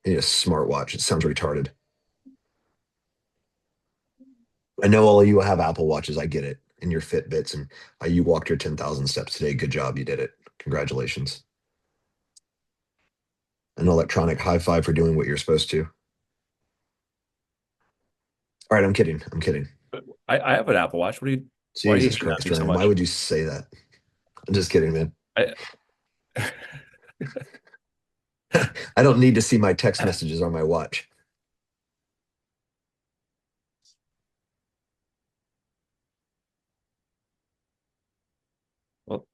You need a smartwatch. It sounds retarded. I know all of you have Apple Watches. I get it. And your Fitbits, and you walked your 10,000 steps today. Good job. You did it. Congratulations. An electronic high five for doing what you're supposed to. All right, I'm kidding. I'm kidding. I have an Apple Watch. What do you? Why are you Jesus hating on Christ, me so Ryan. Why much? would you say that? I'm just kidding, man. I, I don't need to see my text messages on my watch. well,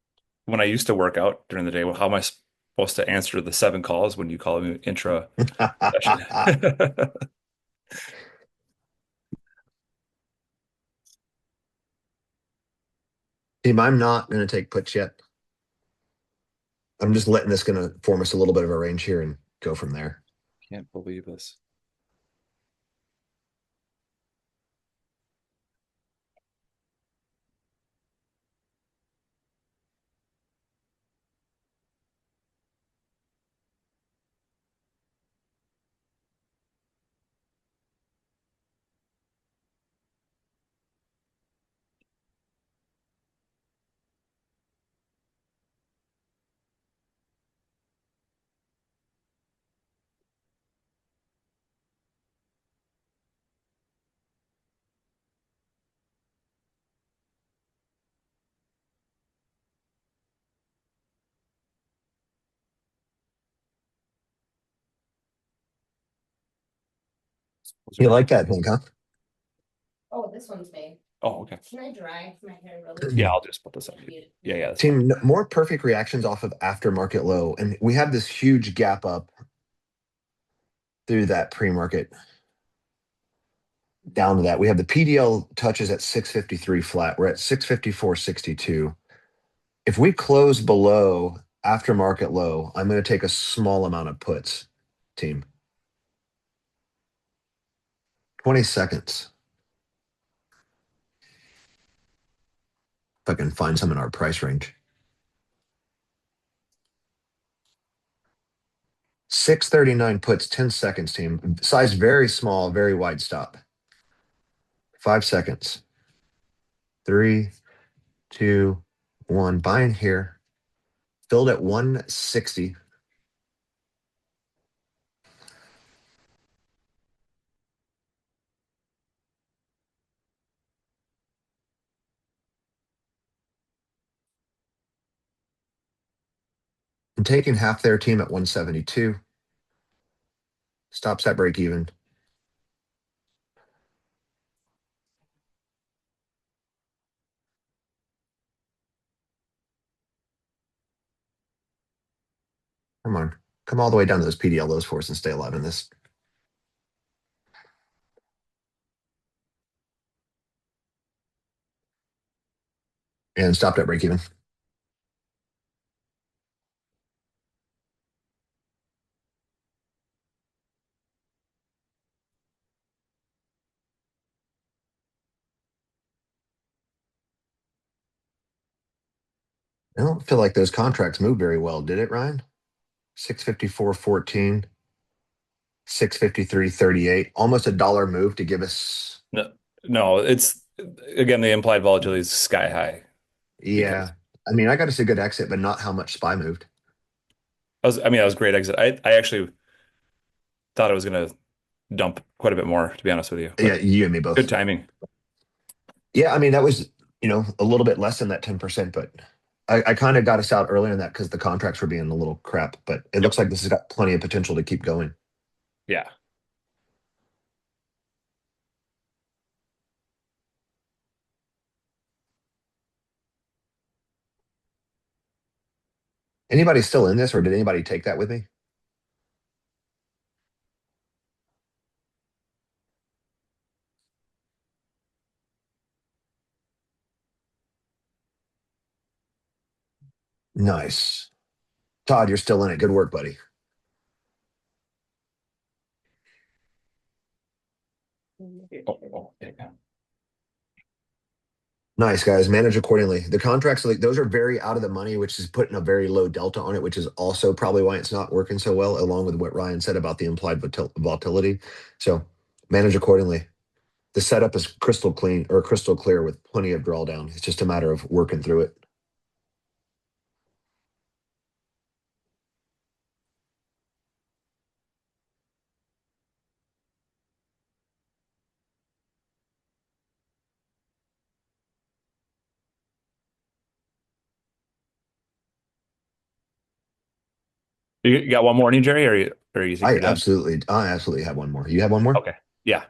when I used to work out during the day, well, how am I supposed to answer the 7 calls when you call me intra session? Team, I'm not going to take puts yet. I'm just letting this going to form us a little bit of a range here and go from there. Can't believe this. You like that, Hank, huh? Oh, this one's made. Oh, okay. Can I dry my hair really? Yeah, I'll just put this up. Yeah, yeah, that's fine. Team, more perfect reactions off of aftermarket low. And we have this huge gap up through that pre-market down to that. We have the PDL touches at 653 flat. We're at 654.62. If we close below aftermarket low, I'm going to take a small amount of puts, team. 20 seconds. If I can find some in our price range. 639 puts, 10 seconds, team. Size very small, very wide stop. 5 seconds. 3, 2, 1. Buying here. Filled at 160. I'm taking half their team at 172. Stops at break even. Come on. Come all the way down to those PDL lows for us and stay alive in this. And stopped at break even. I don't feel like those contracts moved very well, did it, Ryan? 654.14, 653.38. Almost a dollar move to give us. No, no, it's again the implied volatility is sky high because Yeah. I mean, I got us a good exit, but not how much SPY moved. that was a great exit. I actually thought I was gonna dump quite a bit more, to be honest with you, Yeah, but you and me good both. timing. Yeah, I mean, that was, a little bit less than that 10%, but I kind of got us out earlier in that because the contracts were being a little crap, but it looks like this has got plenty of potential to keep going. Yeah. Anybody still in this, or did anybody take that with me? Nice. Todd, you're still in it. Good work, buddy. Yeah. Nice, guys. Manage accordingly. The contracts, like those are very out of the money, which is putting a very low delta on it, which is also probably why it's not working so well, along with what Ryan said about the implied volatility. So manage accordingly. The setup is crystal clean or crystal clear with plenty of drawdown. It's just a matter of working through it. You got one more in you, Jerry, or you think you're done? I absolutely have one more. You have one more? Okay. Yeah.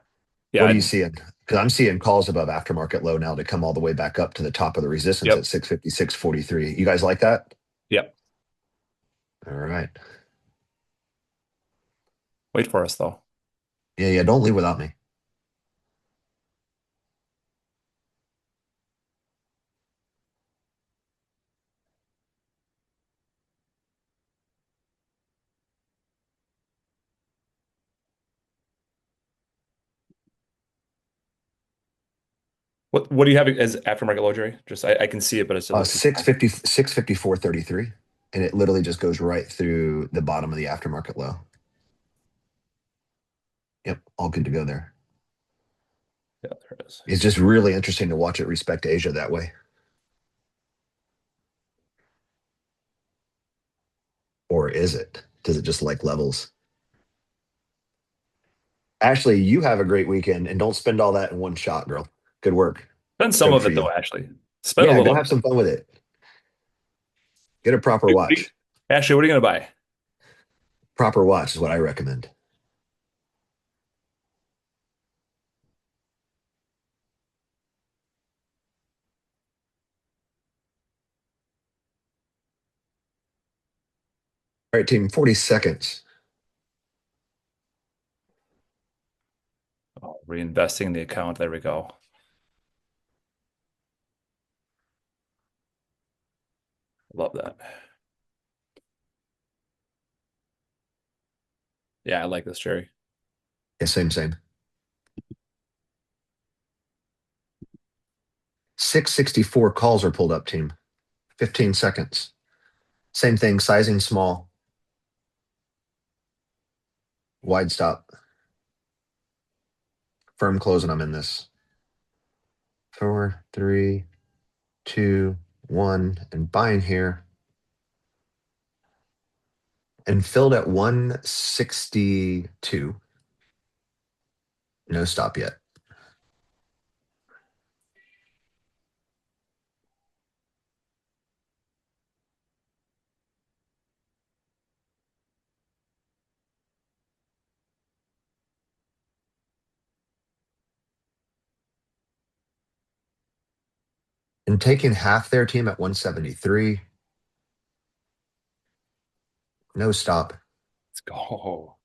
Yeah. What are you seeing? Because I'm seeing calls above aftermarket low now to come all the way back up to the top of the resistance Yep. at 656.43. You guys like that? Yep. All right. Wait for us though. Yeah. Don't leave without me. What do you have as aftermarket low, Jerry? Just I can see it, but it's a little too small. 654.33. And it literally just goes right through the bottom of the aftermarket low. Yep. All good to go there. Yeah, there it is. It's just really interesting to watch it respect Asia that way. Or is it? Does it just like levels? Ashley, you have a great weekend and don't spend all that in one shot, girl. Good work. Spend some Good of for it you. though, Ashley. Spend a Yeah, go little. have some fun with it. Get a proper watch. Ashley, what are you gonna buy? Proper watch is what I recommend. All right, team, 40 seconds. Oh, reinvesting the account. There we go. Love that. Yeah, I like this, Jerry. Yeah, same. 664 calls are pulled up, team. 15 seconds. Same thing, sizing small. Wide stop. Firm closing, I'm in this. 4, 3, 2, 1, and buying here. And filled at 162. No stop yet. And taking half their team at 173. No stop. Let's go.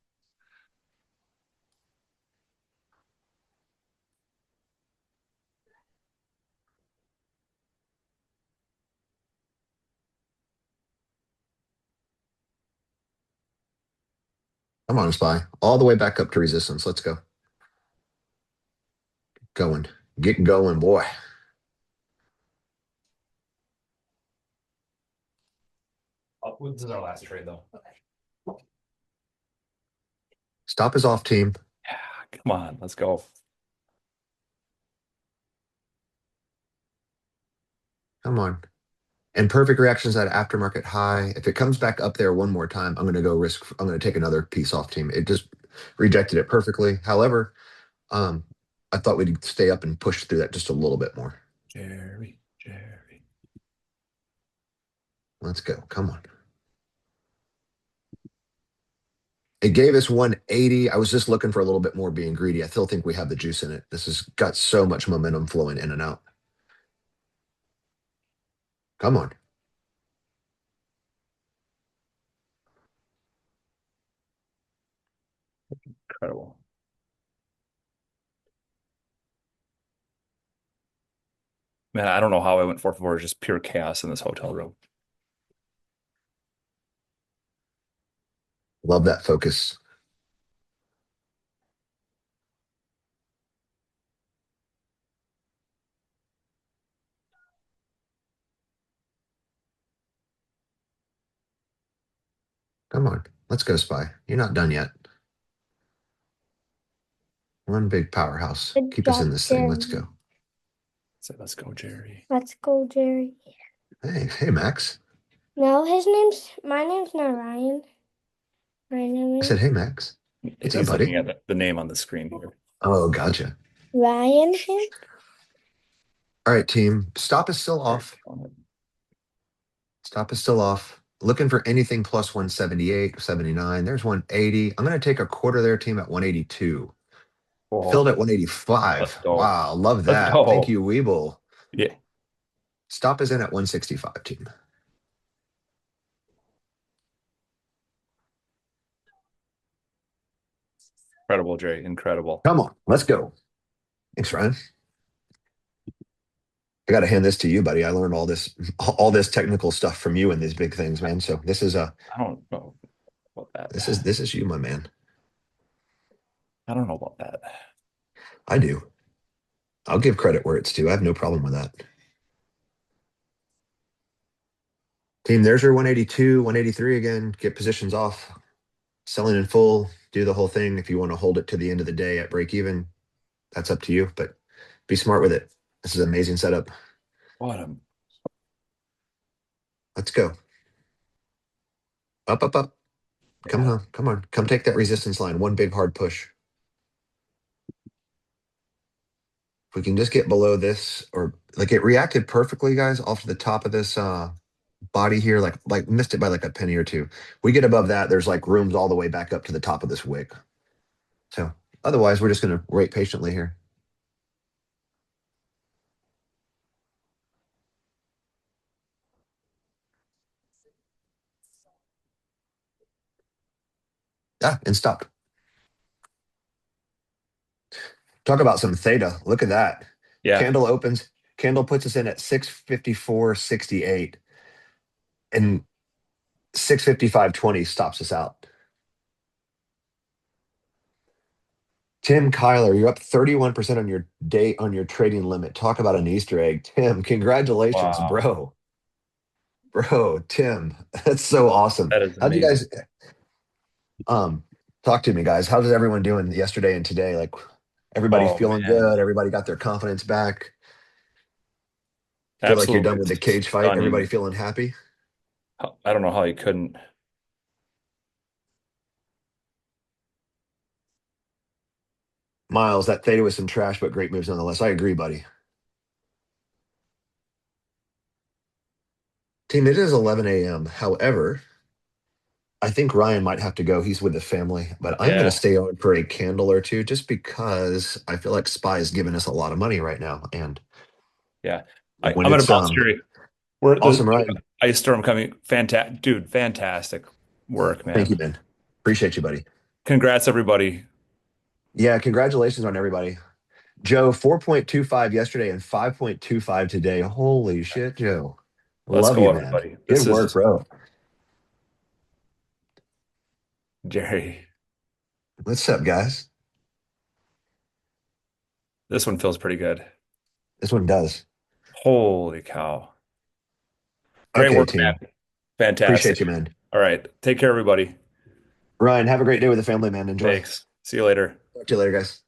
Come on, Spy. All the way back up to resistance. Let's go. Going. Get going, boy. This is our last trade though. Stop is off, team. Yeah, come on, let's go. Come on. And perfect reactions at aftermarket high. If it comes back up there one more time, I'm going to go risk. I'm going to take another piece off, team. It just rejected it perfectly. However, I thought we'd stay up and push through that just a little bit more. Jerry. Let's go. Come on. It gave us 180. I was just looking for a little bit more being greedy. I still think we have the juice in it. This has got so much momentum flowing in and out. Come on. Incredible. Man, I don't know how I went 4-4. It's just pure chaos in this hotel room. Love that focus. Come on. Let's go, Spy. You're not done yet. One big powerhouse. Good Keep us in job, this thing. Let's Jerry. go. So let's go, Jerry. Let's go, Jerry. Hey, Max. No, my name's not Ryan. My name I is said, hey, Max. What's up, He's buddy? looking at the name on the screen here. Oh, gotcha. Ryan. All right, team. Stop is still off. Stop is still off. Looking for anything plus 178, 79. There's 180. I'm going to take a quarter there, team, at 182. Oh, Filled at let's 185. go. Wow, love Let's that. Thank go. you, Weeble. Yeah. Stop is in at 165, team. Incredible, Jay. Incredible. Come on, let's go. Thanks, Ryan. I got to hand this to you, buddy. I learned all this technical stuff from you in these big things, man. So this is I don't know about that. this is you, my man. I don't know about that. I do. I'll give credit where it's due. I have no problem with that. Team, there's your 182, 183 again. Get positions off. Selling in full. Do the whole thing. If you want to hold it to the end of the day at break even, that's up to you. But be smart with it. This is an amazing setup. What a Let's go. Up, up, up. Come on, come on. Come take that resistance line. One big hard push. If we can just get below this, or like it reacted perfectly, guys, off the top of this body here, like missed it by like a penny or two. We get above that, there's like rooms all the way back up to the top of this wick. So otherwise, we're just gonna wait patiently here. Ah, and stopped. Talk about some theta. Look at that. yeah. Candle opens, candle puts us in at 654.68, and 655.20 stops us out. Tim Kyler, you're up 31% on your day on your trading limit. Talk about an Easter egg. Tim, congratulations, Wow. bro. Bro, Tim, that's so awesome. That is How'd you amazing. guys talk to me, guys? How's everyone doing yesterday and today? Like everybody Oh feeling man. good, everybody got their confidence back. Feel like you're Absolutely done with the cage fight. Everybody stunning. feeling happy. I don't know how he couldn't. Miles, that theta was some trash, but great moves nonetheless. I agree, buddy. Team, it is 11 a.m. However, I think Ryan might have to go. He's with the family, but I'm going to Yeah. stay on for a candle or two just because I feel like SPY is giving us a lot of money right now. And Yeah. when I'm gonna it's bounce, Jerry. We're the awesome, Ryan. ice storm coming. Fantastic, dude. Fantastic work, Thank you, man. man. Appreciate you, buddy. Congrats, everybody. Yeah, congratulations on everybody. Joe, 4.25 yesterday and 5.25 today. Holy shit, Joe. Let's Love go, you, man. everybody. Good This work, is bro. Jerry. What's up, guys? This one feels pretty good. This one does. Holy cow. Great Okay, work, team. man. Fantastic. Appreciate you, man. All right. Take care, everybody. Ryan, have a great day with the family, man. Enjoy. Thanks. See you later. Talk to you later, guys.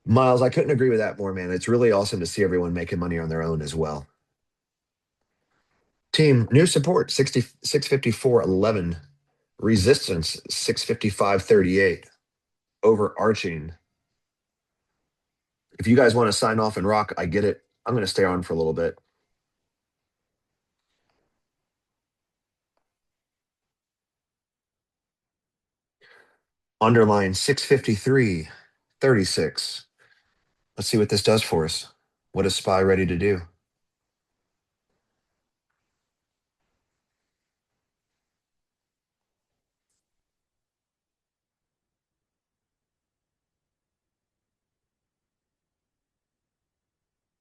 Miles, I couldn't agree with that more, man. It's really awesome to see everyone making money on their own as well. Team, new support 654.11. Resistance 655.38. Overarching. If you guys want to sign off and rock, I get it. I'm going to stay on for a little bit. Underline 653.36. Let's see what this does for us. What is SPY ready to do?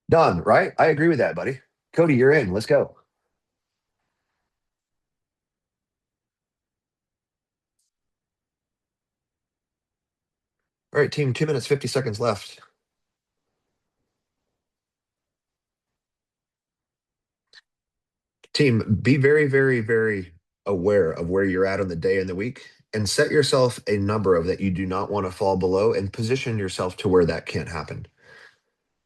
Done, right? I agree with that, buddy. Cody, you're in. Let's go. All right, team, 2 minutes, 50 seconds left. Team, be very, very, very aware of where you're at on the day and the week and set yourself a number of that you do not want to fall below and position yourself to where that can't happen.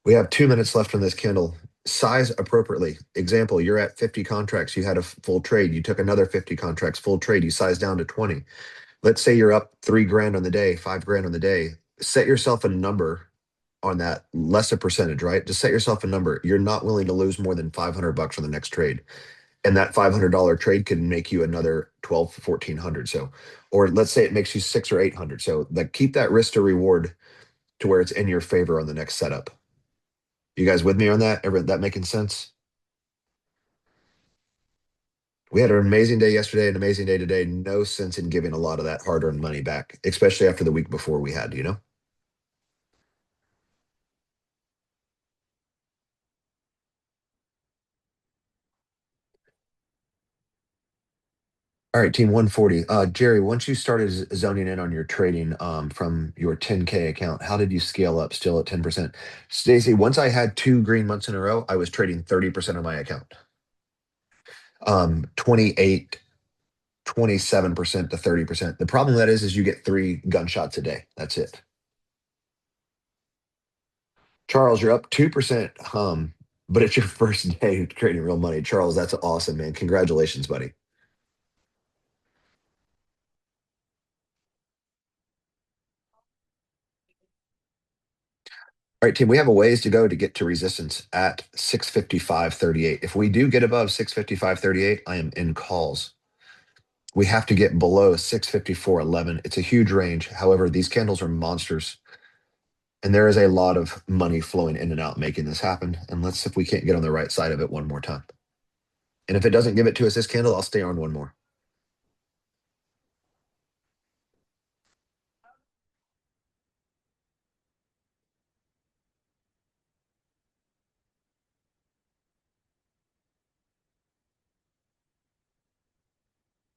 We have 2 minutes left on this candle. Size appropriately. Example, you're at 50 contracts. You had a full trade. You took another 50 contracts, full trade. You sized down to 20. Let's say you're up 3 grand on the day, 5 grand on the day. Set yourself a number on that, less a percentage, right? Just set yourself a number. You're not willing to lose more than $500 on the next trade. And that $500 trade can make you another 12, 1400. So, or let's say it makes you six or 800. So like keep that risk to reward to where it's in your favor on the next setup. You guys with me on that? That making sense? We had an amazing day yesterday, an amazing day today. No sense in giving a lot of that hard-earned money back, especially after the week before we had, you know? All right, team 140. Jerry, once you started zoning in on your trading from your 10K account, how did you scale up still at 10%? Stacy, once I had 2 green months in a row, I was trading 30% of my account. 28, 27% to 30%. The problem with that is you get 3 gunshots a day. That's it. Charles, you're up 2%, but it's your first day trading real money. Charles, that's awesome, man. Congratulations, buddy. All right, team, we have a ways to go to get to resistance at 655.38. If we do get above 655.38, I am in calls. We have to get below 654.11. It's a huge range. However, these candles are monsters. And there is a lot of money flowing in and out making this happen. And let's see if we can't get on the right side of it one more time. And if it doesn't give it to us this candle, I'll stay on one more.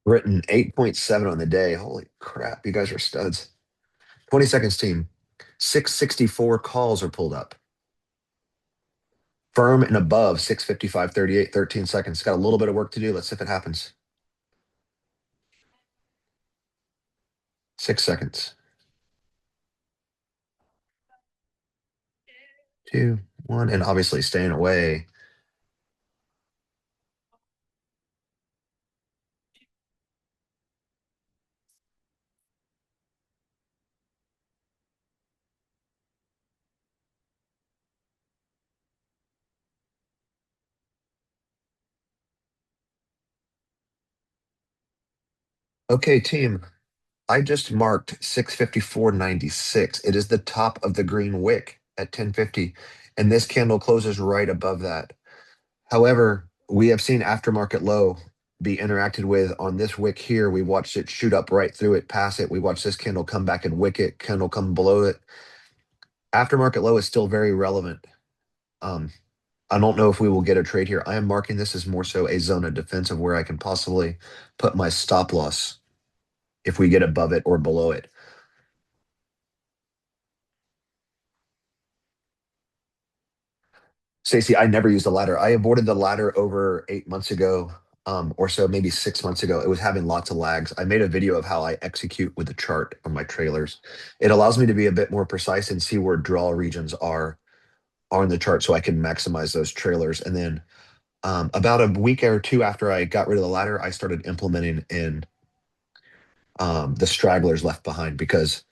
Written 8.7 on the day. Holy crap, you guys are studs. 20 seconds, team. 664 calls are pulled up. Firm and above 655.38, 13 seconds. Got a little bit of work to do. Let's see if it happens. 6 seconds. 2, 1, and obviously staying away. Okay, team. I just marked 654.96. It is the top of the green wick at 1050, and this candle closes right above that. However, we have seen aftermarket low be interacted with on this wick here. We watched it shoot up right through it, pass it. We watched this candle come back and wick it, candle come below it. Aftermarket low is still very relevant. Um, I don't know if we will get a trade here. I am marking this as more so a zone of defense of where I can possibly put my stop loss if we get above it or below it. Stacey, I never used a ladder. I avoided the ladder over 8 months ago, or so, maybe 6 months ago. It was having lots of lags. I made a video of how I execute with the chart on my trailers. It allows me to be a bit more precise and see where draw regions are on the chart so I can maximize those trailers. And then about a week or two after I got rid of the ladder, I started implementing in the stragglers left behind because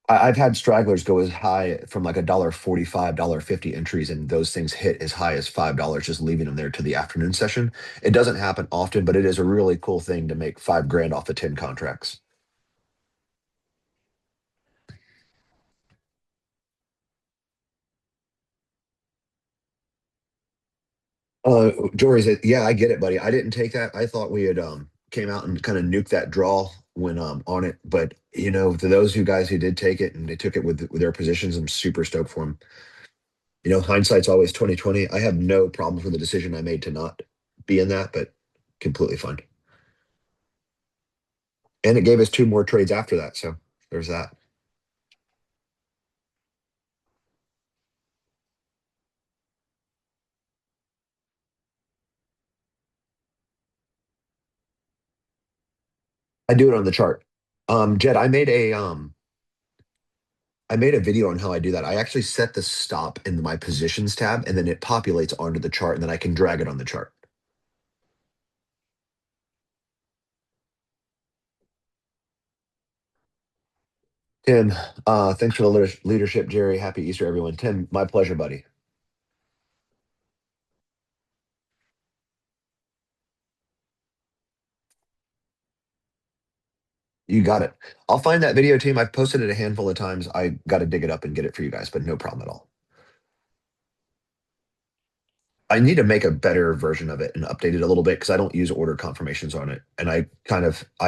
I've had stragglers go as high from like $1.45, $1.50 entries, and those things hit as high as $5, just leaving them there to the afternoon session. It doesn't happen often, but it is a really cool thing to make 5 grand off of 10 contracts. Jory said, yeah, I get it, buddy. I didn't take that. I thought we had came out and kind of nuked that draw when on it. But you know, to those who guys who did take it and they took it with their positions, I'm super stoked for them. You know, hindsight's always 2020. I have no problems with the decision I made to not be in that, but completely fine. And it gave us 2 more trades after that. So there's that. I do it on the chart. Jed, I made a video on how I do that. I actually set the stop in my positions tab and then it populates onto the chart and then I can drag it on the chart. Tim, thanks for the leadership, Jerry. Happy Easter, everyone. Tim, my pleasure, buddy. You got it. I'll find that video, team. I've posted it a handful of times. I got to dig it up and get it for you guys, but no problem at all. I need to make a better version of it and update it a little bit because I don't use order confirmations on it. And I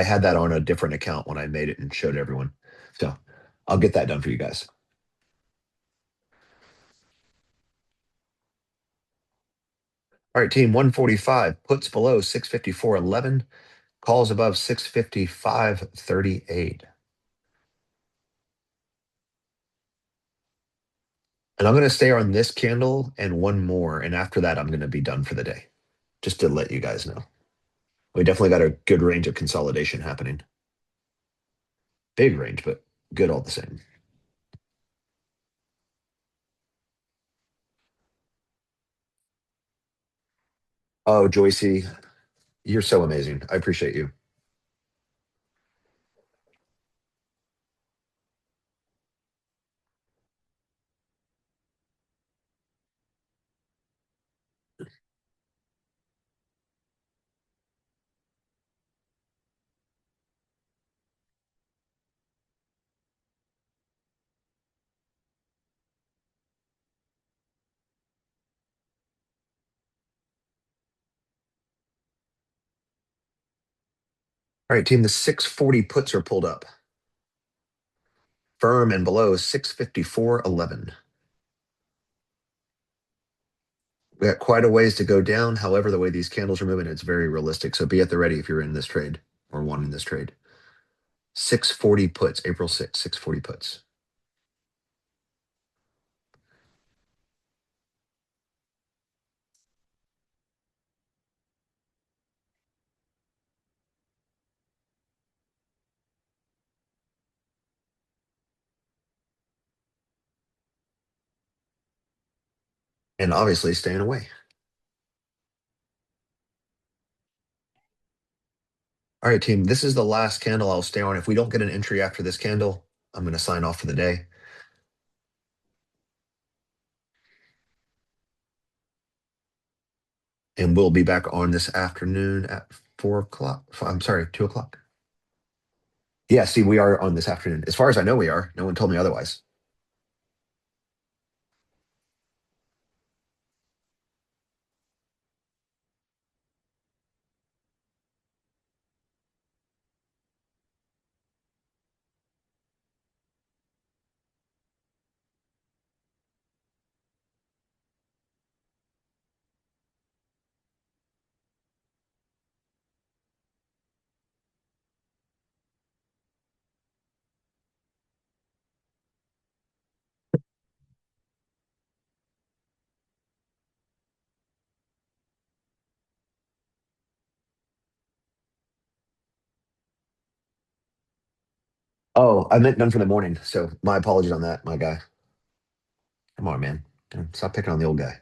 had that on a different account when I made it and showed everyone. So I'll get that done for you guys. All right, team 145 puts below 654.11, calls above 655.38. And I'm going to stay on this candle and one more. And after that, I'm going to be done for the day, just to let you guys know. We definitely got a good range of consolidation happening. Big range, but good all the same. Oh, Joycey, you're so amazing. I appreciate you. All right, team, the 640 puts are pulled up. Firm and below 654.11. We got quite a ways to go down. However, the way these candles are moving, it's very realistic. So be at the ready if you're in this trade or wanting this trade. 640 puts, April 6th, 640 puts. And obviously staying away. All right, team, this is the last candle I'll stay on. If we don't get an entry after this candle, I'm going to sign off for the day. And we'll be back on this afternoon at 4 o'clock. I'm sorry, 2 o'clock. Yeah, see, we are on this afternoon. As far as I know, we are. No one told me otherwise. Oh, I meant done for the morning. So my apologies on that, my guy. Come on, man. Stop picking on the old guy.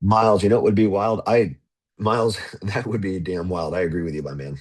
Miles, you know what would be wild? Miles, that would be damn wild. I agree with you, my man.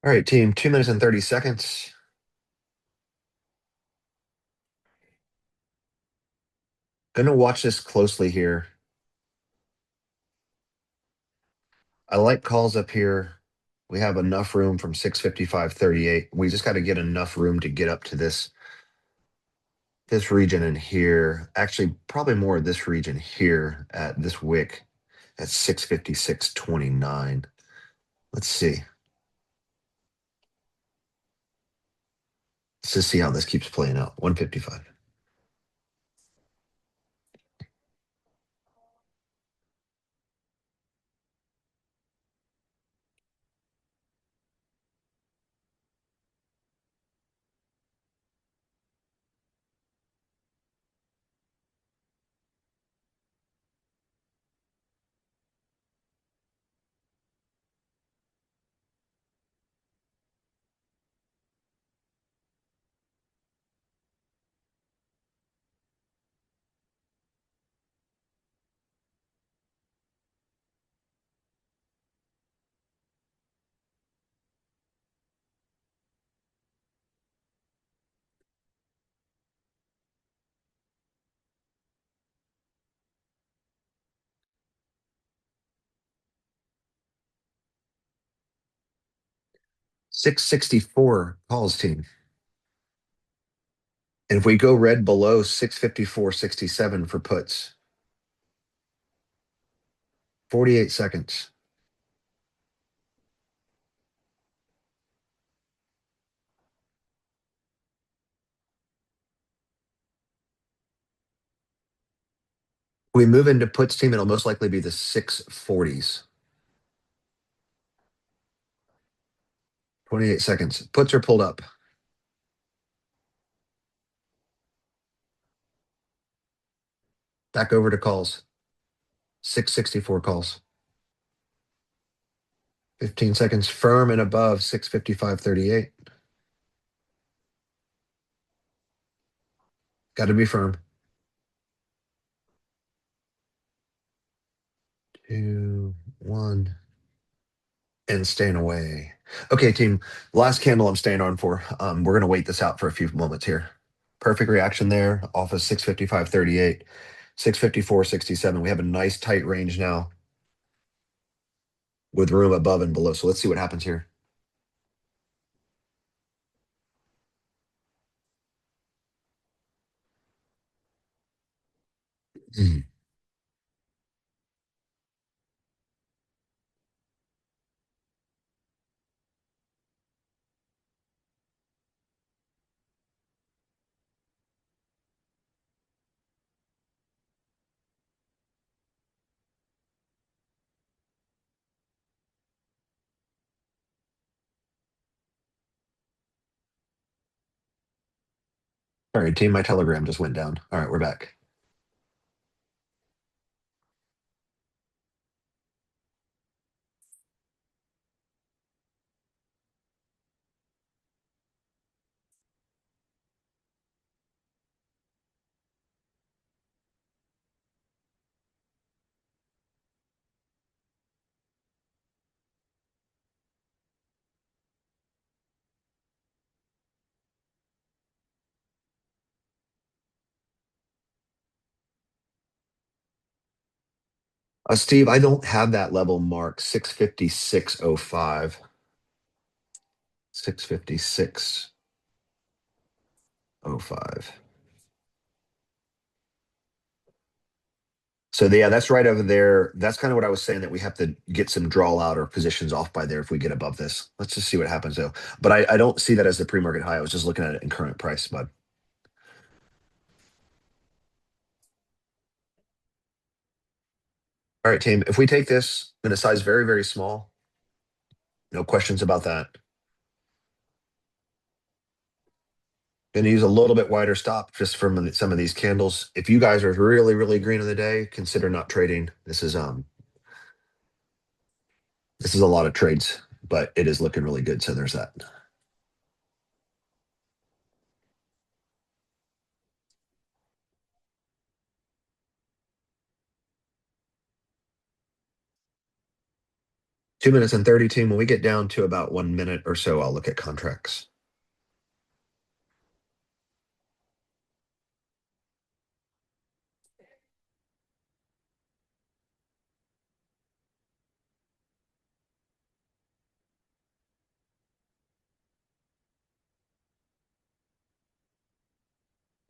All right, team, 2 minutes and 30 seconds. Gonna watch this closely here. I like calls up here. We have enough room from 655.38. We just got to get enough room to get up to this region in here. Actually, probably more of this region here at this wick at 656.29. Let's see. Let's just see how this keeps playing out. 155. $664 calls team. And if we go red below 654.67 for puts, 48 seconds. We move into puts team, it'll most likely be the 640s. 28 seconds. Puts are pulled up. Back over to calls. 664 calls. 15 seconds firm and above 655.38. Got to be firm. 2, 1, and staying away. Okay, team. Last candle I'm staying on for. We're gonna wait this out for a few moments here. Perfect reaction there off of 655.38, 654.67. We have a nice tight range now with room above and below. So let's see what happens here. Mm. All right, team. My telegram just went down. All right, we're back. Steve, I don't have that level mark. 656.05. 656.05. So yeah, that's right over there. That's kind of what I was saying, that we have to get some draw out or positions off by there if we get above this. Let's just see what happens though. But I don't see that as the pre-market high. I was just looking at it in current price, bud. All right, team. If we take this in a size very, very small, no questions about that. Going to use a little bit wider stop just from some of these candles. If you guys are really, really green in the day, consider not trading. This is a lot of trades, but it is looking really good. So there's that. Two minutes and 30, team. When we get down to about 1 minute or so, I'll look at contracts.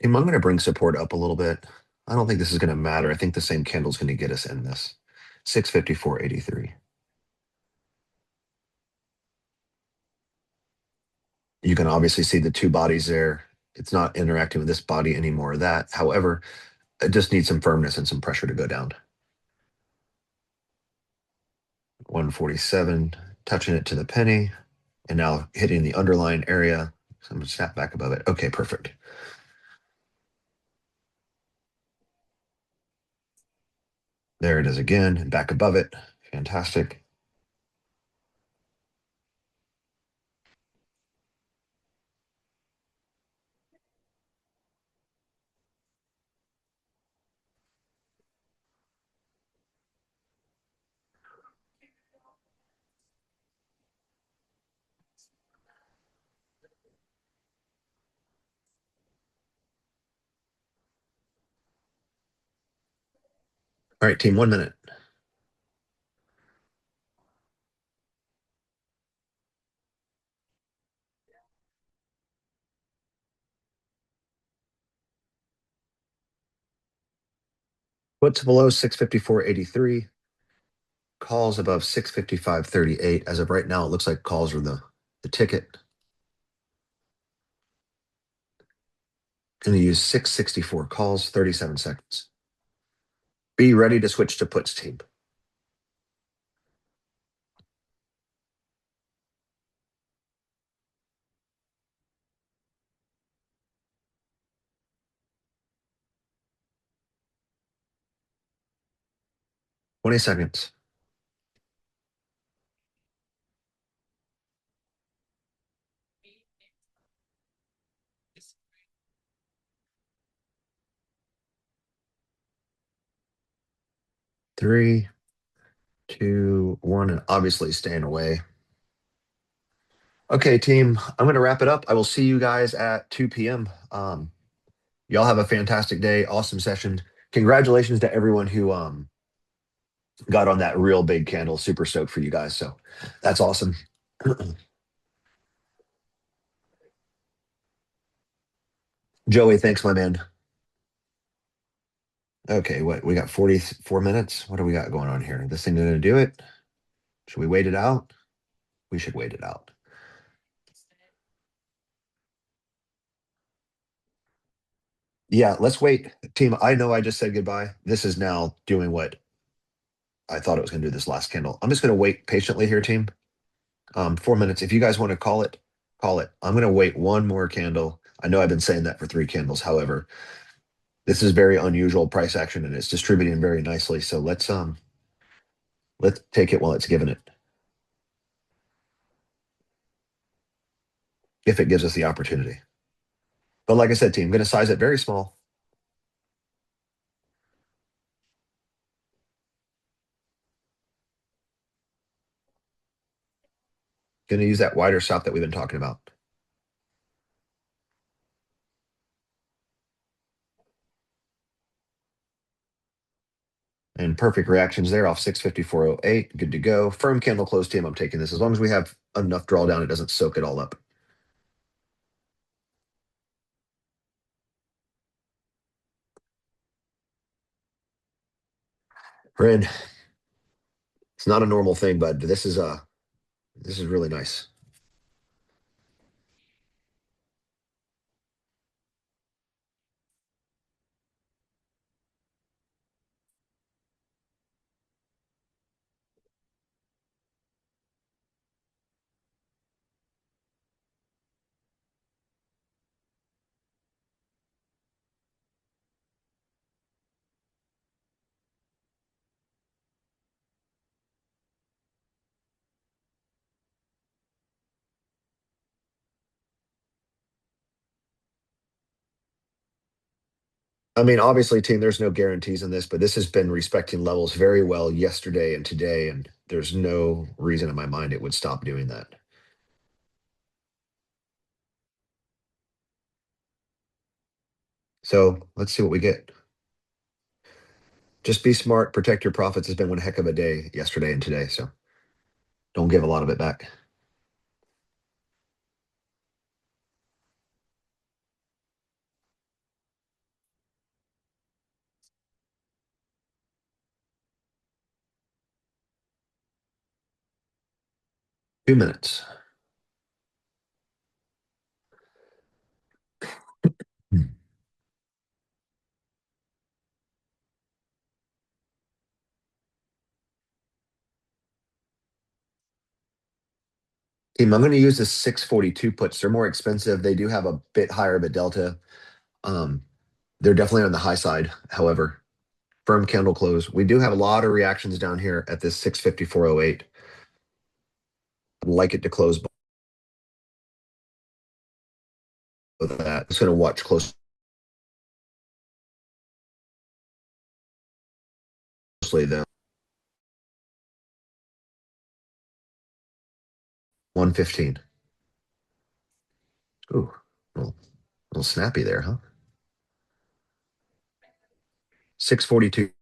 I'm going to bring support up a little bit. I don't think this is going to matter. I think the same candle is going to get us in this. 654.83. You can obviously see the two bodies there. It's not interacting with this body anymore. That, however, it just needs some firmness and some pressure to go down. 147, touching it to the penny, and now hitting the underlying area. So I'm going to snap back above it. Okay, perfect. There it is again, and back above it. Fantastic. All right, team, 1 minute. Puts below 654.83. Calls above 655.38. As of right now, it looks like calls are the ticket. Going to use 664 calls, 37 seconds. Be ready to switch to puts, team. Twenty seconds. Three, two, one, and obviously staying away. Okay, team, I'm going to wrap it up. I will see you guys at 2 p.m. Y'all have a fantastic day. Awesome session. Congratulations to everyone who got on that real big candle. Super stoked for you guys. So that's awesome. Joey, thanks, my man. Okay, what we got 44 minutes. What do we got going on here? This thing gonna do it? Should we wait it out? We should wait it out. Yeah, let's wait. Team, I know I just said goodbye. This is now doing what I thought it was gonna do this last candle. I'm just gonna wait patiently here, team. 4 minutes. If you guys want to call it, call it. I'm gonna wait one more candle. I know I've been saying that for 3 candles. However, this is very unusual price action and it's distributing very nicely. So let's take it while it's giving it. If it gives us the opportunity. But like I said, team, I'm gonna size it very small. Going to use that wider stop that we've been talking about. And perfect reactions there off 654.08. Good to go. Firm candle close, team. I'm taking this. As long as we have enough drawdown, it doesn't soak it all up. Friend, it's not a normal thing, but this is really nice. I mean, obviously, team, there's no guarantees in this, but this has been respecting levels very well yesterday and today, and there's no reason in my mind it would stop doing that. So let's see what we get. Just be smart, protect your profits has been one heck of a day yesterday and today, so don't give a lot of it back. 2 minutes. Team, I'm going to use the 642 puts. They're more expensive. They do have a bit higher of a delta. They're definitely on the high side. However, firm candle close. We do have a lot of reactions down here at this 654.08. I'd like it to close below that. It's going to watch closely though. 115. Ooh, a little snappy there, huh? 642.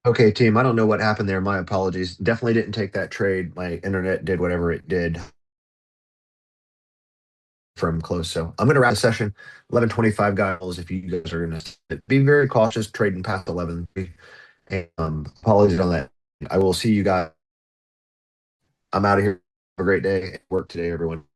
Okay, team, I don't know what happened there. My apologies. Definitely didn't take that trade. My internet did whatever it did from close. So I'm going to wrap the session. 11:25 guys. If you guys are going to be very cautious trading past 11. And apologies on that. I will see you guys. I'm out of here. Have a great day. Work today, everyone.